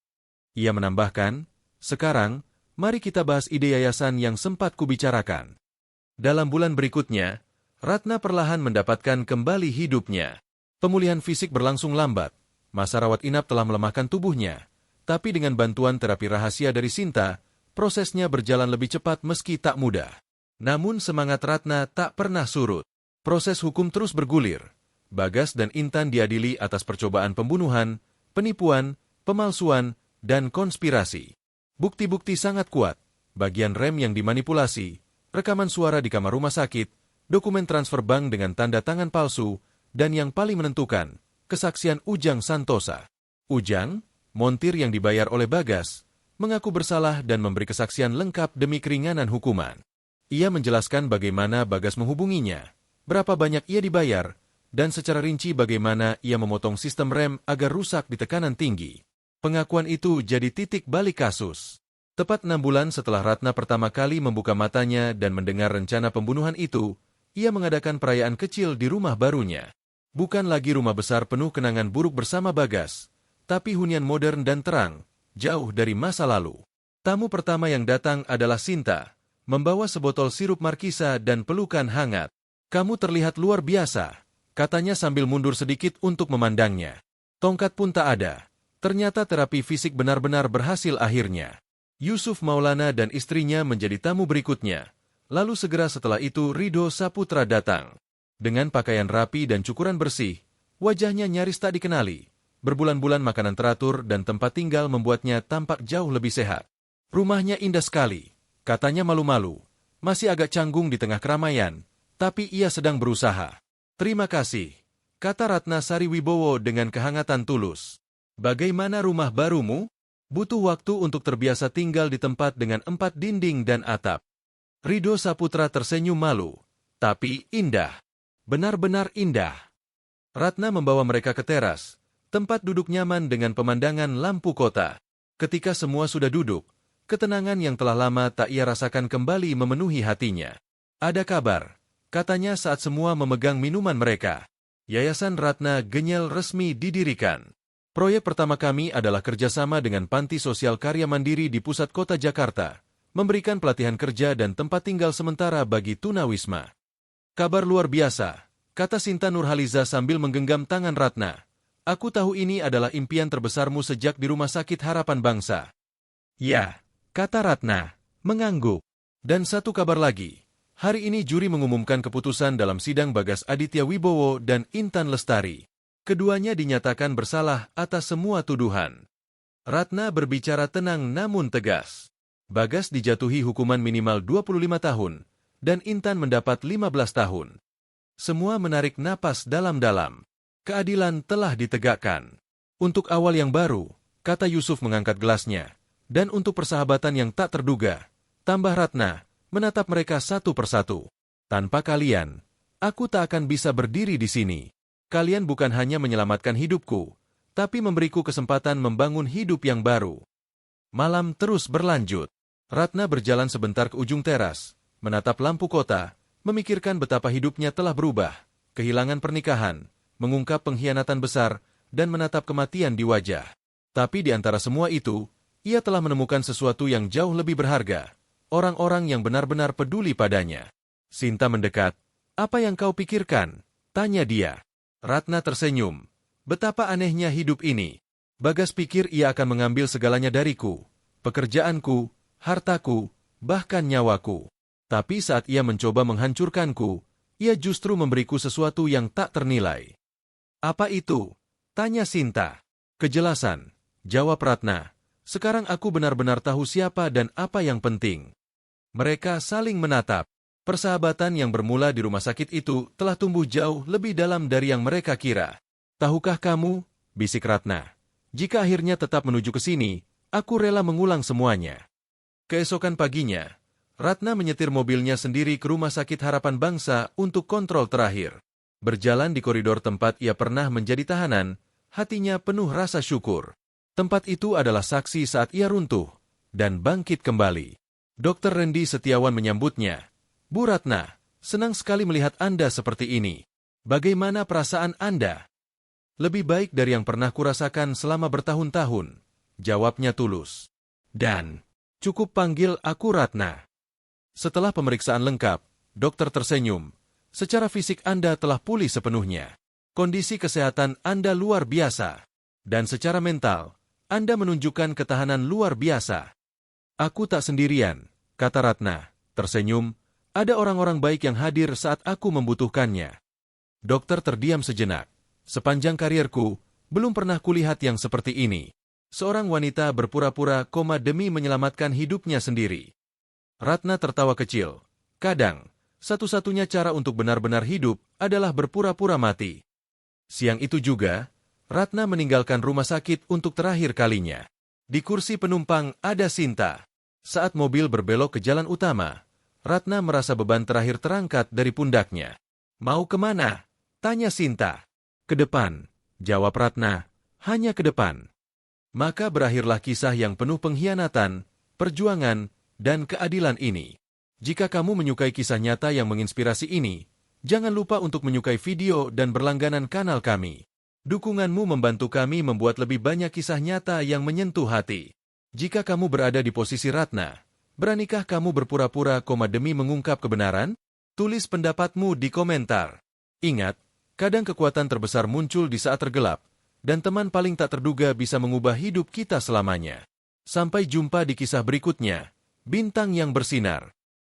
Ia menambahkan, "Sekarang, mari kita bahas ide yayasan yang sempat kubicarakan." Dalam bulan berikutnya, Ratna perlahan mendapatkan kembali hidupnya. Pemulihan fisik berlangsung lambat. Masa rawat inap telah melemahkan tubuhnya, tapi dengan bantuan terapi rahasia dari Sinta, prosesnya berjalan lebih cepat meski tak mudah. Namun semangat Ratna tak pernah surut. Proses hukum terus bergulir, Bagas dan Intan diadili atas percobaan pembunuhan, penipuan, pemalsuan, dan konspirasi. Bukti-bukti sangat kuat, bagian rem yang dimanipulasi, rekaman suara di kamar rumah sakit, dokumen transfer bank dengan tanda tangan palsu, dan yang paling menentukan, kesaksian Ujang Santosa. Ujang, montir yang dibayar oleh Bagas, mengaku bersalah dan memberi kesaksian lengkap demi keringanan hukuman. Ia menjelaskan bagaimana Bagas menghubunginya, berapa banyak ia dibayar, dan secara rinci bagaimana ia memotong sistem rem agar rusak di tekanan tinggi. Pengakuan itu jadi titik balik kasus. Tepat 6 bulan setelah Ratna pertama kali membuka matanya dan mendengar rencana pembunuhan itu, ia mengadakan perayaan kecil di rumah barunya. Bukan lagi rumah besar penuh kenangan buruk bersama Bagas, tapi hunian modern dan terang, jauh dari masa lalu. Tamu pertama yang datang adalah Sinta, membawa sebotol sirup markisa dan pelukan hangat. "Kamu terlihat luar biasa," katanya sambil mundur sedikit untuk memandangnya. Tongkat pun tak ada. Ternyata terapi fisik benar-benar berhasil akhirnya. Yusuf Maulana dan istrinya menjadi tamu berikutnya. Lalu segera setelah itu Ridho Saputra datang. Dengan pakaian rapi dan cukuran bersih, wajahnya nyaris tak dikenali. Berbulan-bulan makanan teratur dan tempat tinggal membuatnya tampak jauh lebih sehat. Rumahnya indah sekali, katanya malu-malu. Masih agak canggung di tengah keramaian, tapi ia sedang berusaha. "Terima kasih," kata Ratna Sari Wibowo dengan kehangatan tulus. "Bagaimana rumah barumu?" "Butuh waktu untuk terbiasa tinggal di tempat dengan 4 dinding dan atap." Ridho Saputra tersenyum malu. "Tapi indah. Benar-benar indah." Ratna membawa mereka ke teras, tempat duduk nyaman dengan pemandangan lampu kota. Ketika semua sudah duduk, ketenangan yang telah lama tak ia rasakan kembali memenuhi hatinya. "Ada kabar," katanya saat semua memegang minuman mereka. "Yayasan Ratna Genyel resmi didirikan. Proyek pertama kami adalah kerjasama dengan Panti Sosial Karya Mandiri di pusat kota Jakarta, memberikan pelatihan kerja dan tempat tinggal sementara bagi tunawisma." "Kabar luar biasa," kata Sinta Nurhaliza sambil menggenggam tangan Ratna. "Aku tahu ini adalah impian terbesarmu sejak di Rumah Sakit Harapan Bangsa." "Ya," kata Ratna, mengangguk. "Dan satu kabar lagi. Hari ini juri mengumumkan keputusan dalam sidang Bagas Aditya Wibowo dan Intan Lestari. Keduanya dinyatakan bersalah atas semua tuduhan." Ratna berbicara tenang namun tegas. Bagas dijatuhi hukuman minimal 25 tahun, dan Intan mendapat 15 tahun. Semua menarik napas dalam-dalam. Keadilan telah ditegakkan. "Untuk awal yang baru," kata Yusuf mengangkat gelasnya, "dan untuk persahabatan yang tak terduga," tambah Ratna, menatap mereka satu persatu. "Tanpa kalian, aku tak akan bisa berdiri di sini. Kalian bukan hanya menyelamatkan hidupku, tapi memberiku kesempatan membangun hidup yang baru." Malam terus berlanjut. Ratna berjalan sebentar ke ujung teras, menatap lampu kota, memikirkan betapa hidupnya telah berubah, kehilangan pernikahan, mengungkap pengkhianatan besar, dan menatap kematian di wajah. Tapi di antara semua itu, ia telah menemukan sesuatu yang jauh lebih berharga. Orang-orang yang benar-benar peduli padanya. Sinta mendekat. "Apa yang kau pikirkan?" tanya dia. Ratna tersenyum. "Betapa anehnya hidup ini. Bagas pikir ia akan mengambil segalanya dariku. Pekerjaanku, hartaku, bahkan nyawaku. Tapi saat ia mencoba menghancurkanku, ia justru memberiku sesuatu yang tak ternilai." "Apa itu?" tanya Sinta. "Kejelasan," jawab Ratna. "Sekarang aku benar-benar tahu siapa dan apa yang penting." Mereka saling menatap. Persahabatan yang bermula di rumah sakit itu telah tumbuh jauh lebih dalam dari yang mereka kira. "Tahukah kamu," bisik Ratna, "jika akhirnya tetap menuju ke sini, aku rela mengulang semuanya." Keesokan paginya, Ratna menyetir mobilnya sendiri ke Rumah Sakit Harapan Bangsa untuk kontrol terakhir. Berjalan di koridor tempat ia pernah menjadi tahanan, hatinya penuh rasa syukur. Tempat itu adalah saksi saat ia runtuh dan bangkit kembali. Dr. Randy Setiawan menyambutnya. "Bu Ratna, senang sekali melihat Anda seperti ini. Bagaimana perasaan Anda?" "Lebih baik dari yang pernah kurasakan selama bertahun-tahun," jawabnya tulus. "Dan cukup panggil aku Ratna." Setelah pemeriksaan lengkap, dokter tersenyum. "Secara fisik Anda telah pulih sepenuhnya. Kondisi kesehatan Anda luar biasa. Dan secara mental, Anda menunjukkan ketahanan luar biasa." "Aku tak sendirian," kata Ratna, tersenyum. "Ada orang-orang baik yang hadir saat aku membutuhkannya." Dokter terdiam sejenak. Sepanjang karierku, belum pernah kulihat yang seperti ini. Seorang wanita berpura-pura koma demi menyelamatkan hidupnya sendiri. Ratna tertawa kecil. Kadang, satu-satunya cara untuk benar-benar hidup adalah berpura-pura mati. Siang itu juga, Ratna meninggalkan rumah sakit untuk terakhir kalinya. Di kursi penumpang ada Sinta. Saat mobil berbelok ke jalan utama, Ratna merasa beban terakhir terangkat dari pundaknya. Mau kemana? Tanya Sinta. Ke depan, jawab Ratna. Hanya ke depan. Maka berakhirlah kisah yang penuh pengkhianatan, perjuangan, dan keadilan ini. Jika kamu menyukai kisah nyata yang menginspirasi ini, jangan lupa untuk menyukai video dan berlangganan kanal kami. Dukunganmu membantu kami membuat lebih banyak kisah nyata yang menyentuh hati. Jika kamu berada di posisi Ratna, beranikah kamu berpura-pura koma demi mengungkap kebenaran? Tulis pendapatmu di komentar. Ingat, kadang kekuatan terbesar muncul di saat tergelap, dan teman paling tak terduga bisa mengubah hidup kita selamanya. Sampai jumpa di kisah berikutnya. Bintang yang bersinar.